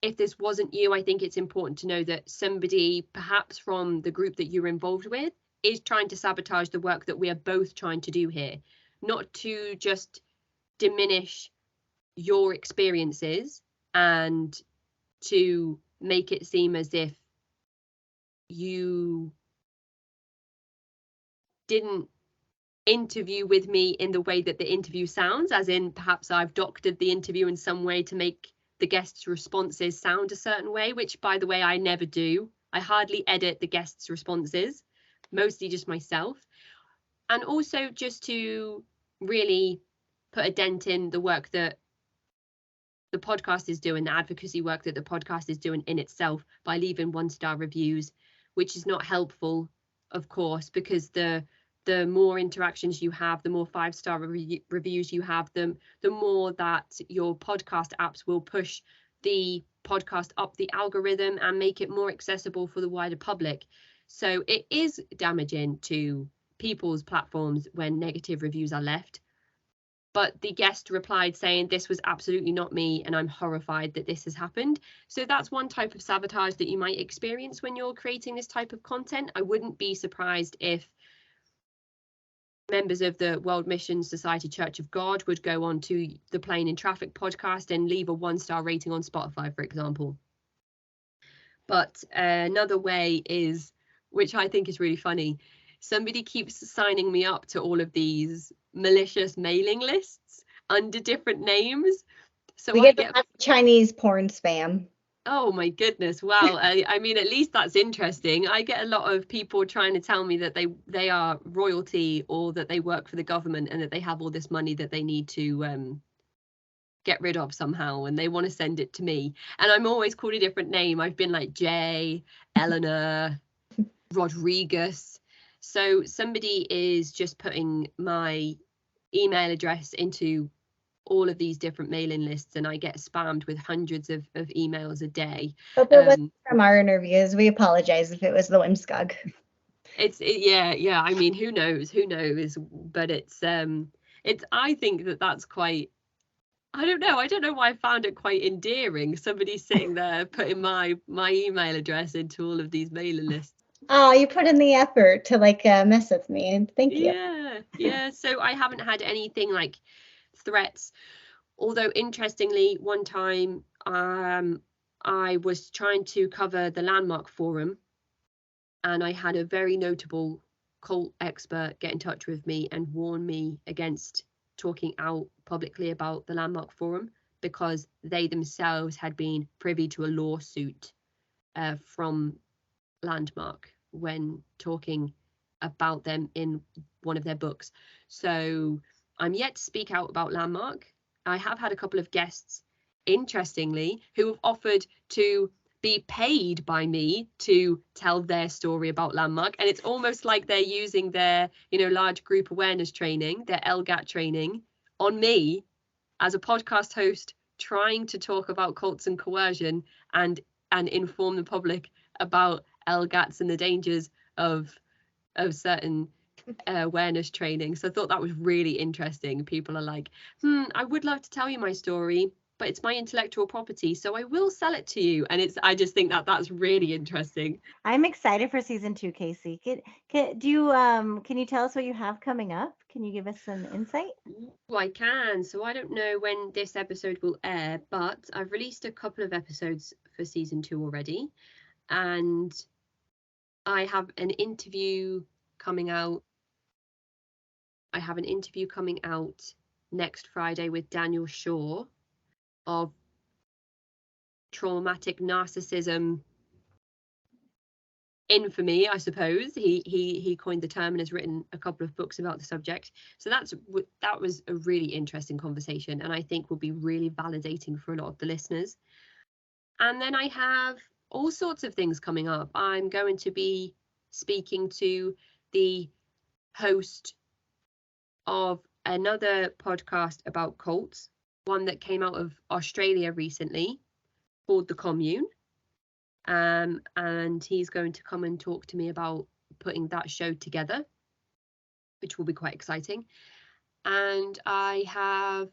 If this wasn't you, I think it's important to know that somebody perhaps from the group that you're involved with is trying to sabotage the work that we are both trying to do here, not to just diminish your experiences and to make it seem as if you didn't interview with me in the way that the interview sounds, as in perhaps I've doctored the interview in some way to make the guests' responses sound a certain way, which, by the way, I never do. I hardly edit the guests' responses, mostly just myself. And also just to really put a dent in the work that the podcast is doing, the advocacy work that the podcast is doing in itself, by leaving 1-star reviews, which is not helpful, of course, because the more interactions you have, the more 5-star reviews you have, the more that your podcast apps will push the podcast up the algorithm and make it more accessible for the wider public. So it is damaging to people's platforms when negative reviews are left. But the guest replied saying, this was absolutely not me, and I'm horrified that this has happened. So that's one type of sabotage that you might experience when you're creating this type of content. I wouldn't be surprised if members of the World Mission Society Church of God would go on to the Plane and Traffic podcast and leave a 1-star rating on Spotify, for example. But another way is, which I think is really funny, somebody keeps signing me up to all of these malicious mailing lists under different names. So we get Chinese porn spam. Oh my goodness. Wow. I mean, at least that's interesting. I get a lot of people trying to tell me that they are royalty, or that they work for the government, and that they have all this money that they need to get rid of somehow, and they want to send it to me. And I'm always called a different name. I've been like Jay, Eleanor, Rodriguez. So somebody is just putting my email address into all of these different mailing lists, and I get spammed with hundreds of emails a day. But that wasn't from our interviews. We apologize if it was the Whimscog. Yeah. I mean, who knows? But it's I think that's quite, I don't know why I found it quite endearing. Somebody sitting there putting my email address into all of these mailing lists. Oh, you put in the effort to mess with me, and thank you. Yeah. So I haven't had anything like threats, although interestingly, one time I was trying to cover the Landmark Forum, and I had a very notable cult expert get in touch with me and warn me against talking out publicly about the Landmark Forum, because they themselves had been privy to a lawsuit from Landmark when talking about them in one of their books. So I'm yet to speak out about Landmark. I have had a couple of guests, interestingly, who have offered to be paid by me to tell their story about Landmark, and it's almost like they're using their large group awareness training, their LGAT training, on me as a podcast host, trying to talk about cults and coercion and inform the public about LGATs and the dangers of certain awareness training. So I thought that was really interesting. People are like, I would love to tell you my story, but it's my intellectual property, so I will sell it to you. And I just think that's really interesting. I'm excited for season 2, Kacey. Can you tell us what you have coming up? Can you give us some insight? Well, I can. So I don't know when this episode will air, but I've released a couple of episodes for season 2 already, and I have an interview coming out. Next Friday with Daniel Shaw of traumatic narcissism infamy, I suppose. He coined the term and has written a couple of books about the subject. So that was a really interesting conversation, and I think will be really validating for a lot of the listeners. And then I have all sorts of things coming up. I'm going to be speaking to the host of another podcast about cults, one that came out of Australia recently called The Commune. And he's going to come and talk to me about putting that show together, which will be quite exciting. And I have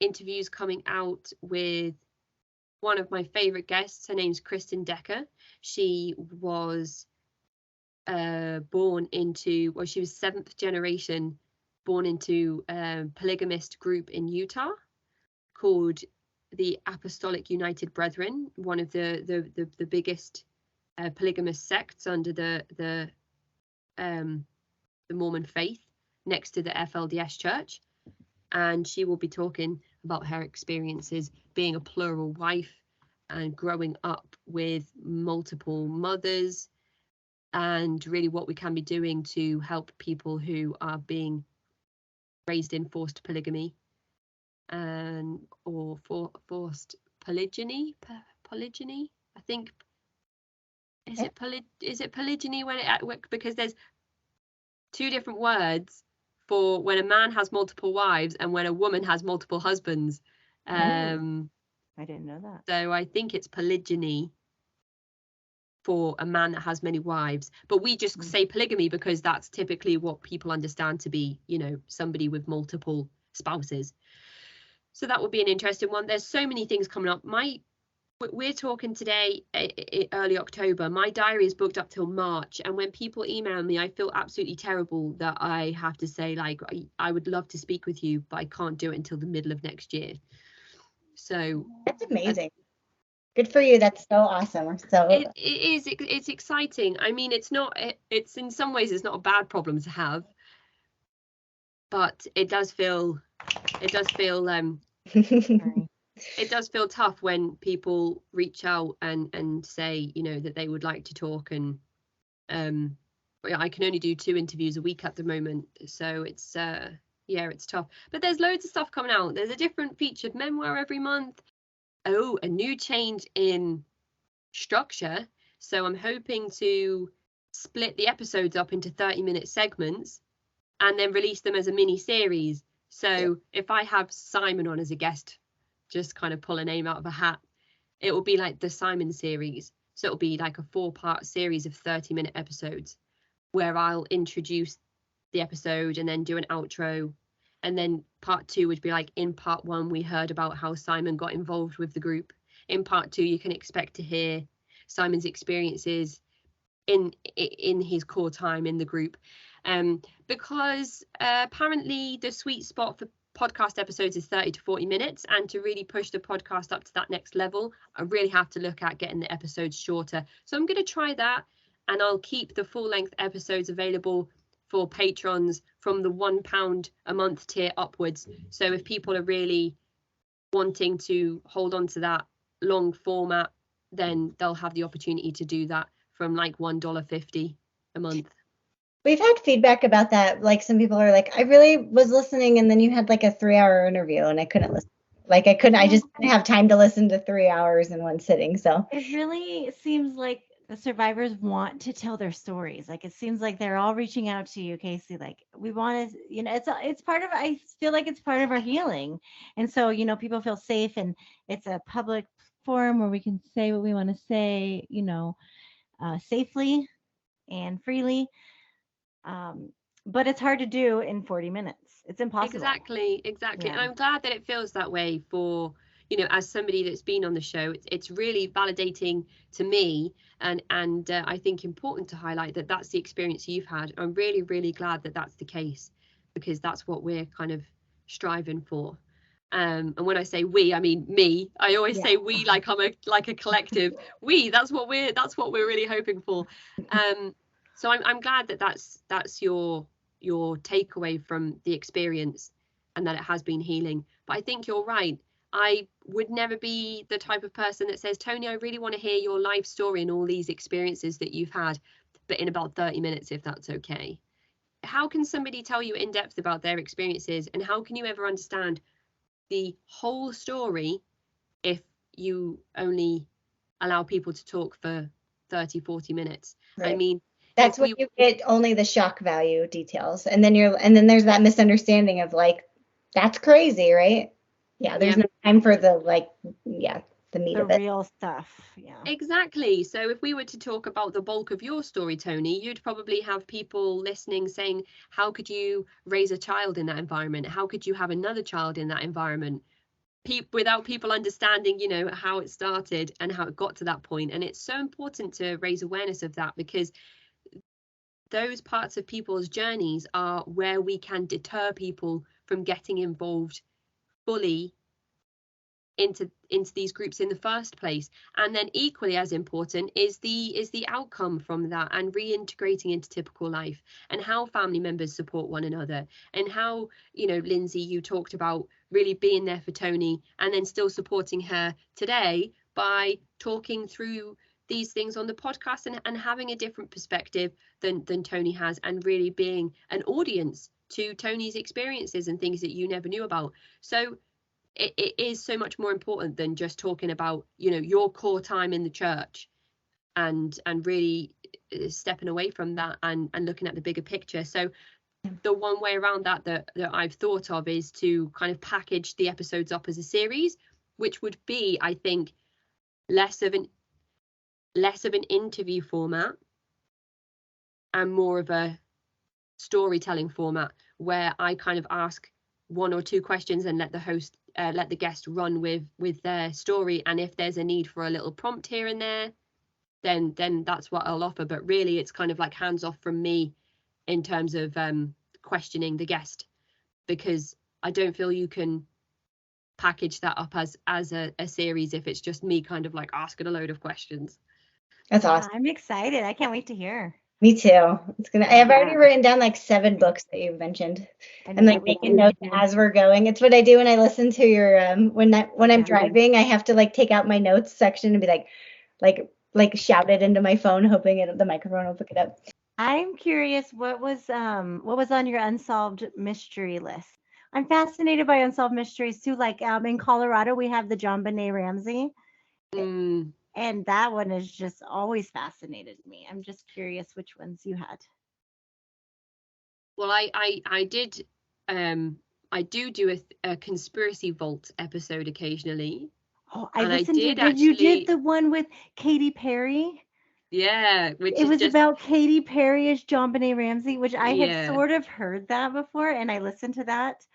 interviews coming out with one of my favorite guests. Her name's Kristen Decker. She was she was 7th generation born into a polygamist group in Utah called the Apostolic United Brethren, one of the biggest polygamous sects under the Mormon faith, next to the FLDS Church. And she will be talking about her experiences being a plural wife and growing up with multiple mothers, and really what we can be doing to help people who are being raised in forced polygamy or forced polygyny. I think is it polygyny when because there's two different words for when a man has multiple wives and when a woman has multiple husbands. I didn't know that. So I think it's polygyny for a man that has many wives, but we just say polygamy because that's typically what people understand to be, somebody with multiple spouses. So that would be an interesting one. There's so many things coming up. We're talking today, early October. My diary is booked up till March, and when people email me, I feel absolutely terrible that I have to say, like, I would love to speak with you, but I can't do it until the middle of next year. So that's amazing. Good for you. That's so awesome. So it is. It's exciting. I mean, it's in some ways it's not a bad problem to have, but it does feel it does feel tough when people reach out and say, that they would like to talk. And I can only do 2 interviews a week at the moment, so it's it's tough. But there's loads of stuff coming out. There's a different featured memoir every month. Oh, a new change in structure. So I'm hoping to split the episodes up into 30-minute segments and then release them as a mini series. So if I have Simon on as a guest, just kind of pull a name out of a hat, it will be like the Simon series. So it'll be like a 4-part series of 30-minute episodes where I'll introduce the episode and then do an outro. And then part 2 would be like, in part 1, we heard about how Simon got involved with the group. In part 2, you can expect to hear Simon's experiences in his core time in the group. Because apparently the sweet spot for podcast episodes is 30 to 40 minutes. And to really push the podcast up to that next level, I really have to look at getting the episodes shorter. So I'm going to try that, and I'll keep the full length episodes available for patrons from the £1 a month tier upwards. So if people are really wanting to hold on to that long format, then they'll have the opportunity to do that from like $1.50 a month. We've had feedback about that. Like, some people are like, I really was listening, and then you had like a 3-hour interview and I couldn't listen. Like I just didn't have time to listen to 3 hours in one sitting. So it really seems like the survivors want to tell their stories. Like, it seems like they're all reaching out to you, Kacey. Like, we want to, it's part of, I feel like it's part of our healing. And so, people feel safe, and it's a public forum where we can say what we want to say, safely and freely. But it's hard to do in 40 minutes. It's impossible. Exactly. Yeah. And I'm glad that it feels that way for, as somebody that's been on the show. It's really validating to me, and I think important to highlight that that's the experience you've had. I'm really, really glad that that's the case, because that's what we're kind of striving for. And when I say we, I mean me. I always say we, like I'm a collective. That's what we're really hoping for. So I'm glad that that's your takeaway from the experience, and that it has been healing. But I think you're right. I would never be the type of person that says, Tony, I really want to hear your life story and all these experiences that you've had, but in about 30 minutes, if that's okay. How can somebody tell you in depth about their experiences, and how can you ever understand the whole story if you only allow people to talk for 30, 40 minutes? Right. I mean, that's when you get only the shock value details, and then there's that misunderstanding of like, that's crazy, right? Yeah, there's no time for the the meat of it. The real stuff. Yeah. Exactly. So if we were to talk about the bulk of your story, Tony, you'd probably have people listening saying, how could you raise a child in that environment? How could you have another child in that environment? Without people understanding, you know, how it started and how it got to that point. And it's so important to raise awareness of that, because those parts of people's journeys are where we can deter people from getting involved fully into these groups in the first place. And then equally as important is the outcome from that, and reintegrating into typical life, and how family members support one another, and how, you know, Lindsay, you talked about really being there for Tony and then still supporting her today by talking through these things on the podcast, and having a different perspective than Tony has, and really being an audience to Tony's experiences and things that you never knew about. So it is so much more important than just talking about, you know, your core time in the church, and really stepping away from that and looking at the bigger picture. So the one way around that I've thought of is to kind of package the episodes up as a series, which would be, I think, less of an interview format and more of a storytelling format, where I kind of ask one or two questions and let the guest run with their story. And if there's a need for a little prompt here and there, then that's what I'll offer. But really, it's kind of like hands off from me in terms of questioning the guest, because I don't feel you can package that up as a series if it's just me kind of like asking a load of questions. That's awesome. I'm excited. I can't wait to hear. Me too. I've already written down like 7 books that you've mentioned. I'm like making notes as we're going. It's what I do when I listen to your when I'm driving. I have to like take out my notes section and be like shout it into my phone, hoping the microphone will pick it up. I'm curious, what was on your unsolved mystery list? I'm fascinated by unsolved mysteries too. Like in Colorado, we have the JonBenet Ramsey. And that one has just always fascinated me. I'm just curious which ones you had. Well, I did I do a conspiracy vault episode occasionally. Oh, I listened to it. You did the one with Katy Perry? Yeah, it was about Katy Perry as JonBenet Ramsey, which I had sort of heard that before, and I listened to that.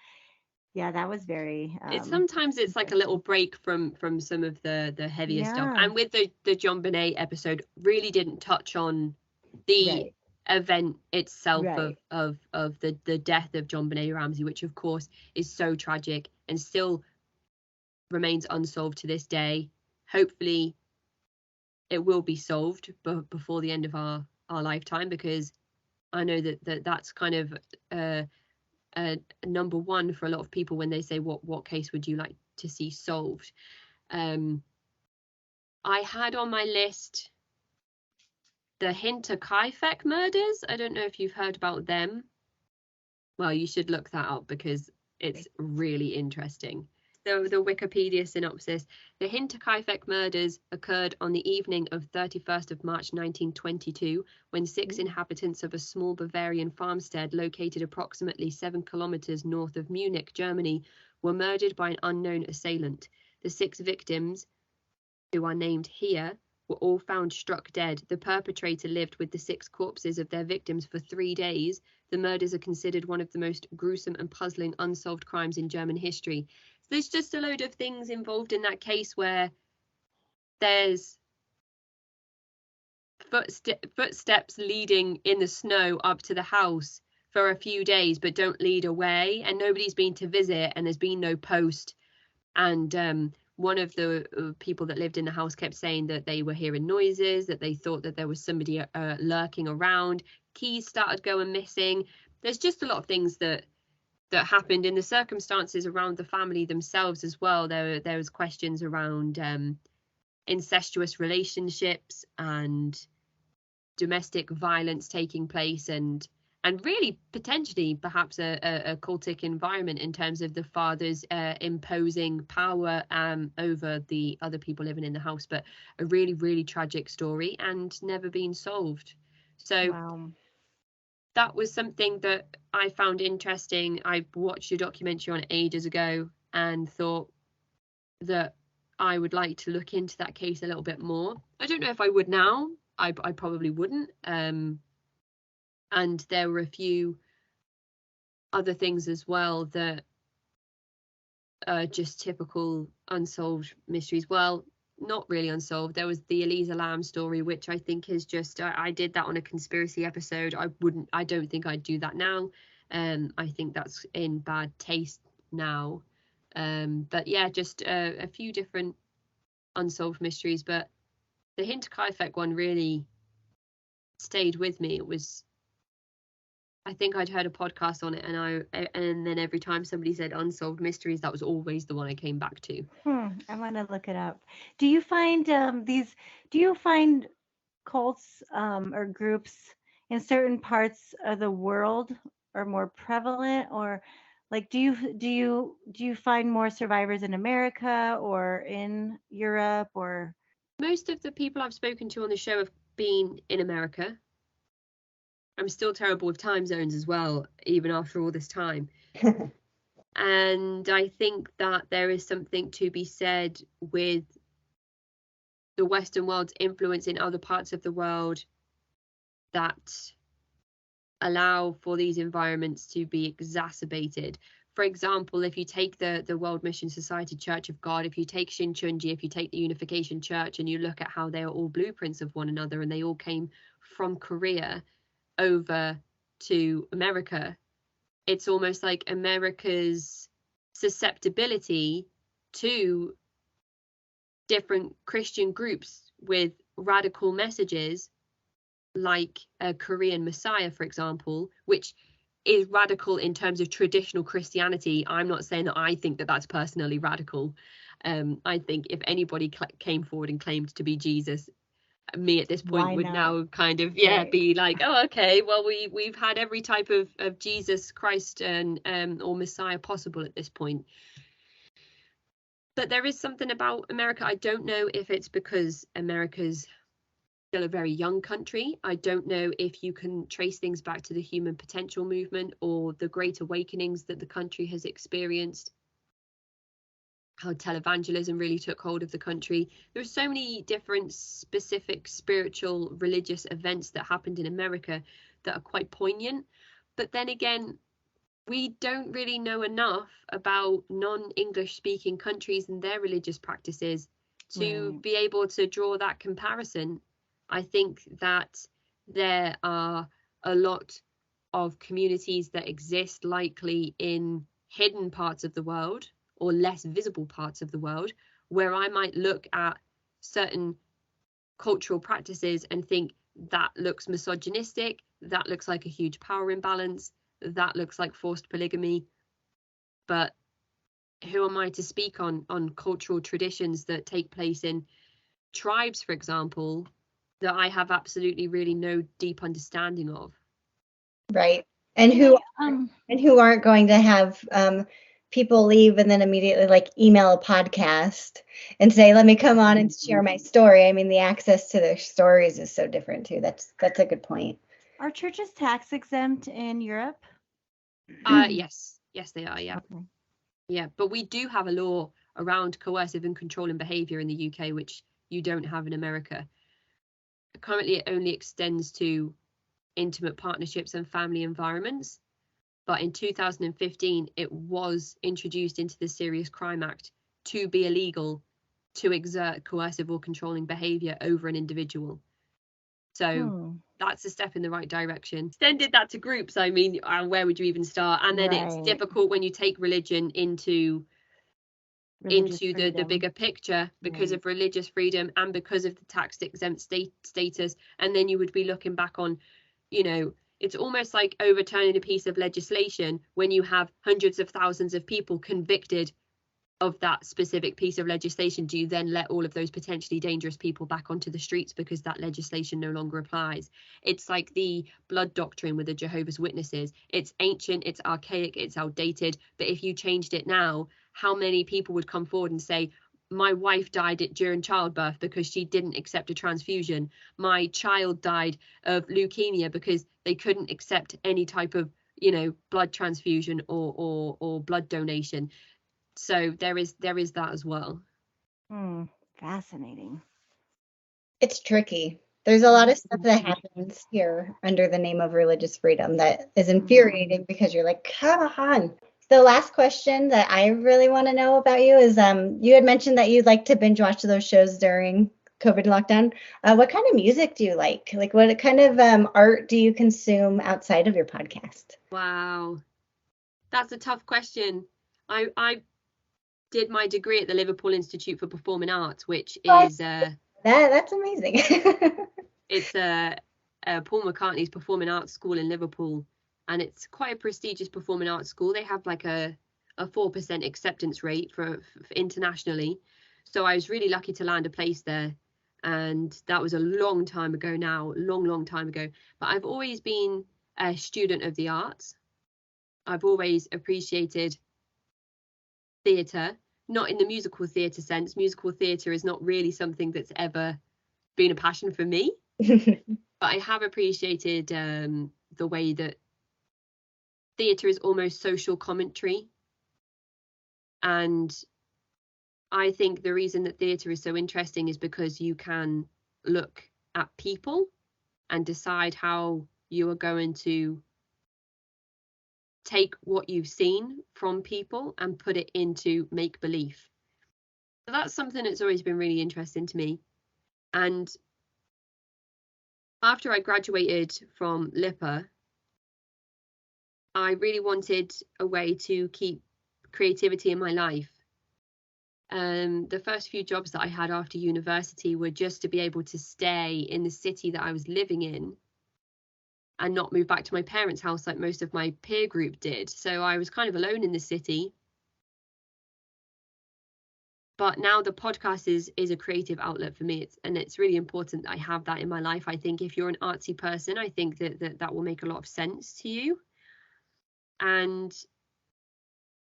Yeah, that was very. Sometimes it's like a little break from some of the heavier stuff. And with the JonBenet episode, really didn't touch on the event itself of the death of JonBenet Ramsey, which of course is so tragic and still remains unsolved to this day. Hopefully it will be solved before the end of our lifetime, because I know that's kind of number one for a lot of people when they say what case would you like to see solved. I had on my list the Hinterkaifeck murders. I don't know if you've heard about them. Well, you should look that up because it's really interesting. The Wikipedia synopsis: the Hinterkaifeck murders occurred on the evening of 31st of March 1922, when 6 inhabitants of a small Bavarian farmstead located approximately 7 kilometers north of Munich, Germany, were murdered by an unknown assailant. The 6 victims, who are named here, were all found struck dead. The perpetrator lived with the 6 corpses of their victims for 3 days. The murders are considered one of the most gruesome and puzzling unsolved crimes in German history. There's just a load of things involved in that case where there's footsteps leading in the snow up to the house for a few days, but don't lead away, and nobody's been to visit, and there's been no post. And one of the people that lived in the house kept saying that they were hearing noises, that they thought that there was somebody lurking around. Keys started going missing. There's just a lot of things that that happened in the circumstances around the family themselves as well. There was questions around incestuous relationships and domestic violence taking place, and really potentially perhaps a cultic environment in terms of the fathers imposing power over the other people living in the house. But a really, really tragic story and never been solved. So Wow. that was something that I found interesting. I watched a documentary on it ages ago and thought that I would like to look into that case a little bit more. I don't know if I would now. I probably wouldn't. And there were a few other things as well that are just typical unsolved mysteries. Well, not really unsolved. There was the Elisa Lam story, which I think is just, I did that on a conspiracy episode. I don't think I'd do that now. I think that's in bad taste now. But yeah, just a few different unsolved mysteries. But the Hinterkaifeck one really stayed with me. It was, I think I'd heard a podcast on it, and then every time somebody said unsolved mysteries, that was always the one I came back to. I want to look it up. Do you find do you find cults or groups in certain parts of the world are more prevalent, or like do you find more survivors in America or in Europe? Or Most of the people I've spoken to on the show have been in America. I'm still terrible with time zones as well, even after all this time. And I think that there is something to be said with the Western world's influence in other parts of the world that allow for these environments to be exacerbated. For example, if you take the World Mission Society Church of God, if you take Shincheonji, if you take the Unification Church, and you look at how they are all blueprints of one another, and they all came from Korea over to America, it's almost like America's susceptibility to different Christian groups with radical messages, like a Korean Messiah, for example, which is radical in terms of traditional Christianity. I'm not saying that I think that that's personally radical. I think if anybody came forward and claimed to be Jesus, me at this point would now kind of be like, oh, okay, well, we've had every type of Jesus Christ and or Messiah possible at this point. But there is something about America. I don't know if it's because America's still a very young country. I don't know if you can trace things back to the human potential movement or the great awakenings that the country has experienced, how televangelism really took hold of the country. There are so many different specific spiritual religious events that happened in America that are quite poignant. But then again, we don't really know enough about non-English speaking countries and their religious practices to be able to draw that comparison. I think that there are a lot of communities that exist likely in hidden parts of the world or less visible parts of the world, where I might look at certain cultural practices and think that looks misogynistic, that looks like a huge power imbalance, that looks like forced polygamy. But who am I to speak on cultural traditions that take place in tribes, for example, that I have absolutely really no deep understanding of? Right. And who aren't going to have people leave and then immediately like email a podcast and say, let me come on and share my story. I mean, the access to their stories is so different too. That's a good point. Are churches tax exempt in Europe? Yes, they are. Yeah. Okay. Yeah, but we do have a law around coercive and controlling behavior in the UK, which you don't have in America. Currently, it only extends to intimate partnerships and family environments. But in 2015, it was introduced into the Serious Crime Act to be illegal to exert coercive or controlling behavior over an individual. So that's a step in the right direction. Extended that to groups, I mean, where would you even start? And then it's difficult when you take religion into the bigger picture because of religious freedom and because of the tax exempt status. And then you would be looking back on, you know, it's almost like overturning a piece of legislation when you have hundreds of thousands of people convicted of that specific piece of legislation. Do you then let all of those potentially dangerous people back onto the streets because that legislation no longer applies? It's like the blood doctrine with the Jehovah's Witnesses. It's ancient, it's archaic, it's outdated, but if you changed it now, how many people would come forward and say, my wife died during childbirth because she didn't accept a transfusion. My child died of leukemia because they couldn't accept any type of, blood transfusion or blood donation. So there is that as well. Fascinating. It's tricky. There's a lot of stuff that happens here under the name of religious freedom that is infuriating because you're like, come on. The last question that I really want to know about you is you had mentioned that you'd like to binge watch those shows during COVID lockdown. What kind of music do you like? Like, what kind of art do you consume outside of your podcast? Wow, that's a tough question. I did my degree at the Liverpool Institute for Performing Arts, which is that's amazing. It's Paul McCartney's Performing Arts School in Liverpool, and it's quite a prestigious performing arts school. They have like a 4% acceptance rate for internationally, so I was really lucky to land a place there, and that was a long time ago now, long time ago. But I've always been a student of the arts. I've always appreciated theatre, not in the musical theatre sense. Musical theatre is not really something that's ever been a passion for me. But I have appreciated the way that theatre is almost social commentary. And I think the reason that theatre is so interesting is because you can look at people and decide how you are going to take what you've seen from people and put it into make-believe. So that's something that's always been really interesting to me. And after I graduated from LIPA, I really wanted a way to keep creativity in my life. The first few jobs that I had after university were just to be able to stay in the city that I was living in and not move back to my parents' house like most of my peer group did. So I was kind of alone in the city. But now the podcast is a creative outlet for me. It's really important that I have that in my life. I think if you're an artsy person, I think that will make a lot of sense to you. And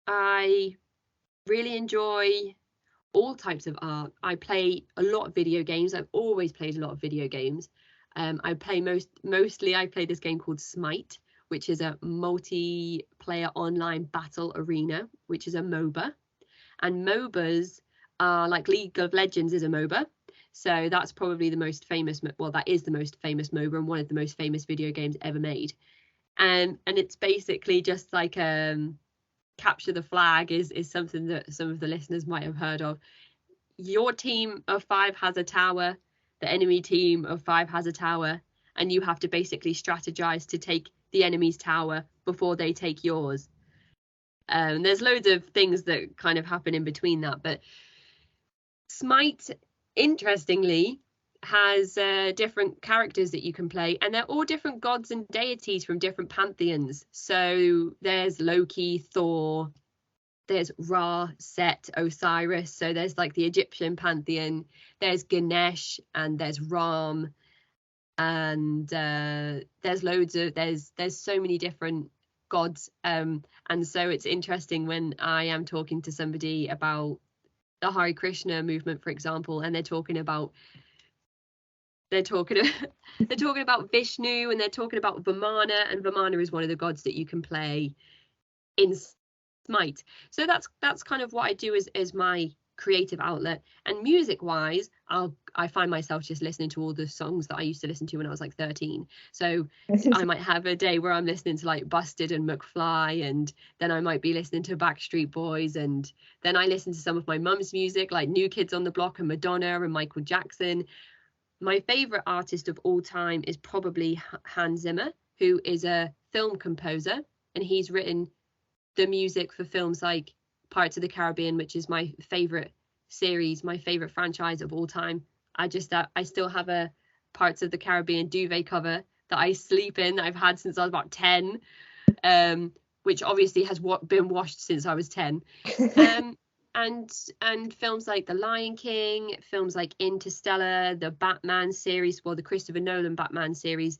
I really enjoy all types of art. I play a lot of video games. I've always played a lot of video games. I play mostly I play this game called Smite, which is a multiplayer online battle arena, which is a MOBA. And MOBAs are like League of Legends is a MOBA. So that's probably the most famous, well, that is the most famous MOBA and one of the most famous video games ever made. And it's basically just like capture the flag is something that some of the listeners might have heard of. Your team of 5 has a tower, the enemy team of 5 has a tower, and you have to basically strategize to take the enemy's tower before they take yours. There's loads of things that kind of happen in between that, but Smite, interestingly, has different characters that you can play, and they're all different gods and deities from different pantheons. So there's Loki, Thor, there's Ra, Set, Osiris. So there's like the Egyptian pantheon, there's Ganesh, and there's Ram, and there's so many different gods. And so it's interesting when I am talking to somebody about the Hare Krishna movement, for example, and they're talking about Vishnu, and they're talking about Vamana, and Vamana is one of the gods that you can play in Smite. So that's kind of what I do as my creative outlet. And music wise, I find myself just listening to all the songs that I used to listen to when I was like 13. So I might have a day where I'm listening to like Busted and McFly, and then I might be listening to Backstreet Boys, and then I listen to some of my mum's music like New Kids on the Block and Madonna and Michael Jackson. My favorite artist of all time is probably Hans Zimmer, who is a film composer, and he's written the music for films like Pirates of the Caribbean, which is my favorite series, my favorite franchise of all time. I still have a Pirates of the Caribbean duvet cover that I sleep in that I've had since I was about 10, which obviously has been washed since I was 10. And films like The Lion King, films like Interstellar, the Batman series, well, the Christopher Nolan Batman series.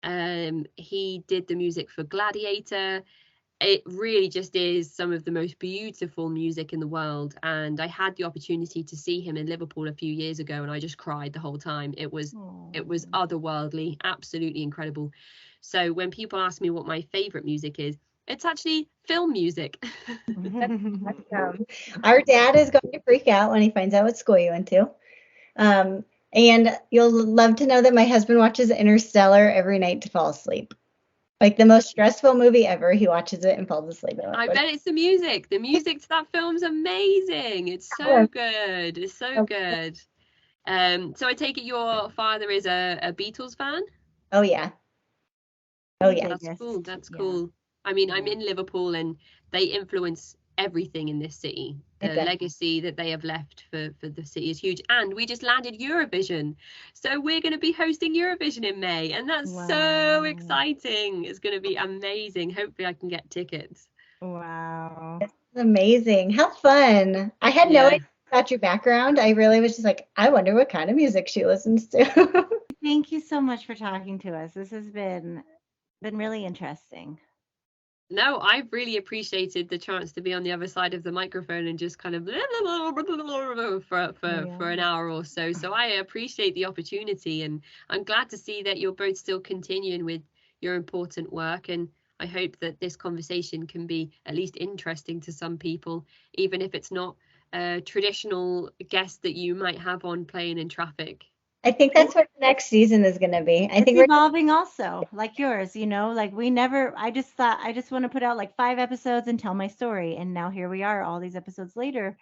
He did the music for Gladiator. It really just is some of the most beautiful music in the world. And I had the opportunity to see him in Liverpool a few years ago, and I just cried the whole time. It was otherworldly, absolutely incredible. So when people ask me what my favorite music is, it's actually film music. Our dad is going to freak out when he finds out what school you went to. And you'll love to know that my husband watches Interstellar every night to fall asleep. Like the most stressful movie ever, he watches it and falls asleep. I bet it's the music. The music to that film's amazing. It's so good. It's so good. So I take it your father is a Beatles fan? Oh yeah. Oh yeah. That's cool. That's cool. I mean, I'm in Liverpool and they influence everything in this city. The legacy that they have left for the city is huge. And we just landed Eurovision. So we're going to be hosting Eurovision in May. And that's so exciting. It's going to be amazing. Hopefully I can get tickets. Wow. That's amazing. How fun. I had no idea about your background. I really was just like, I wonder what kind of music she listens to. Thank you so much for talking to us. This has been really interesting. No, I've really appreciated the chance to be on the other side of the microphone and just kind of for an hour or so. So I appreciate the opportunity, and I'm glad to see that you're both still continuing with your important work. And I hope that this conversation can be at least interesting to some people, even if it's not a traditional guest that you might have on Playing in Traffic. I think that's what the next season is going to be. I think we're evolving also, like yours, you know, like I just thought I just want to put out like 5 episodes and tell my story. And now here we are all these episodes later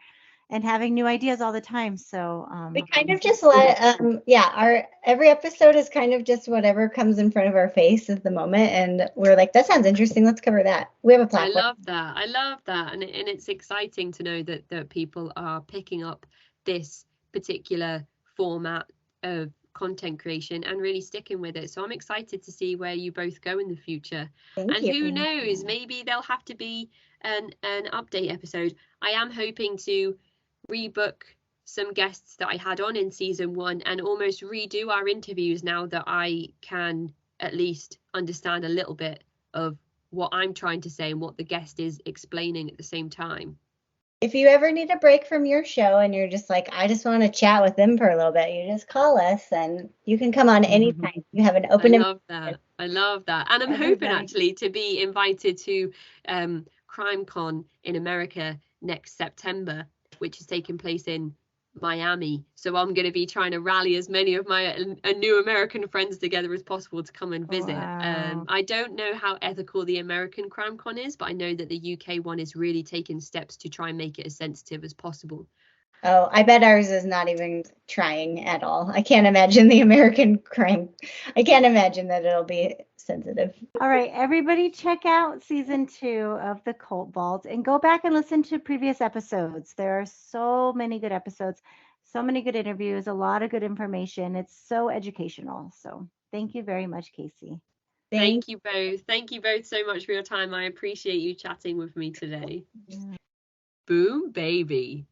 and having new ideas all the time. So we kind of just let, our every episode is kind of just whatever comes in front of our face at the moment. And we're like, that sounds interesting. Let's cover that. We have a platform. I love that. And it's exciting to know that people are picking up this particular format of content creation and really sticking with it. So I'm excited to see where you both go in the future. Who knows, maybe there'll have to be an update episode. I am hoping to rebook some guests that I had on in season 1 and almost redo our interviews now that I can at least understand a little bit of what I'm trying to say and what the guest is explaining at the same time. If you ever need a break from your show and you're just like, I just want to chat with them for a little bit, you just call us and you can come on anytime. You have an open. I love that. And I'm hoping actually to be invited to CrimeCon in America next September, which is taking place in Miami. So I'm going to be trying to rally as many of my new American friends together as possible to come and visit. Wow. I don't know how ethical the American CrimeCon is, but I know that the UK one is really taking steps to try and make it as sensitive as possible. Oh, I bet ours is not even trying at all. I can't imagine the American crime. I can't imagine that it'll be sensitive. All right, everybody check out season 2 of The Cult Vault and go back and listen to previous episodes. There are so many good episodes, so many good interviews, a lot of good information. It's so educational. So thank you very much, Kacey. Thank you both. Thank you both so much for your time. I appreciate you chatting with me today. Yeah. Boom, baby.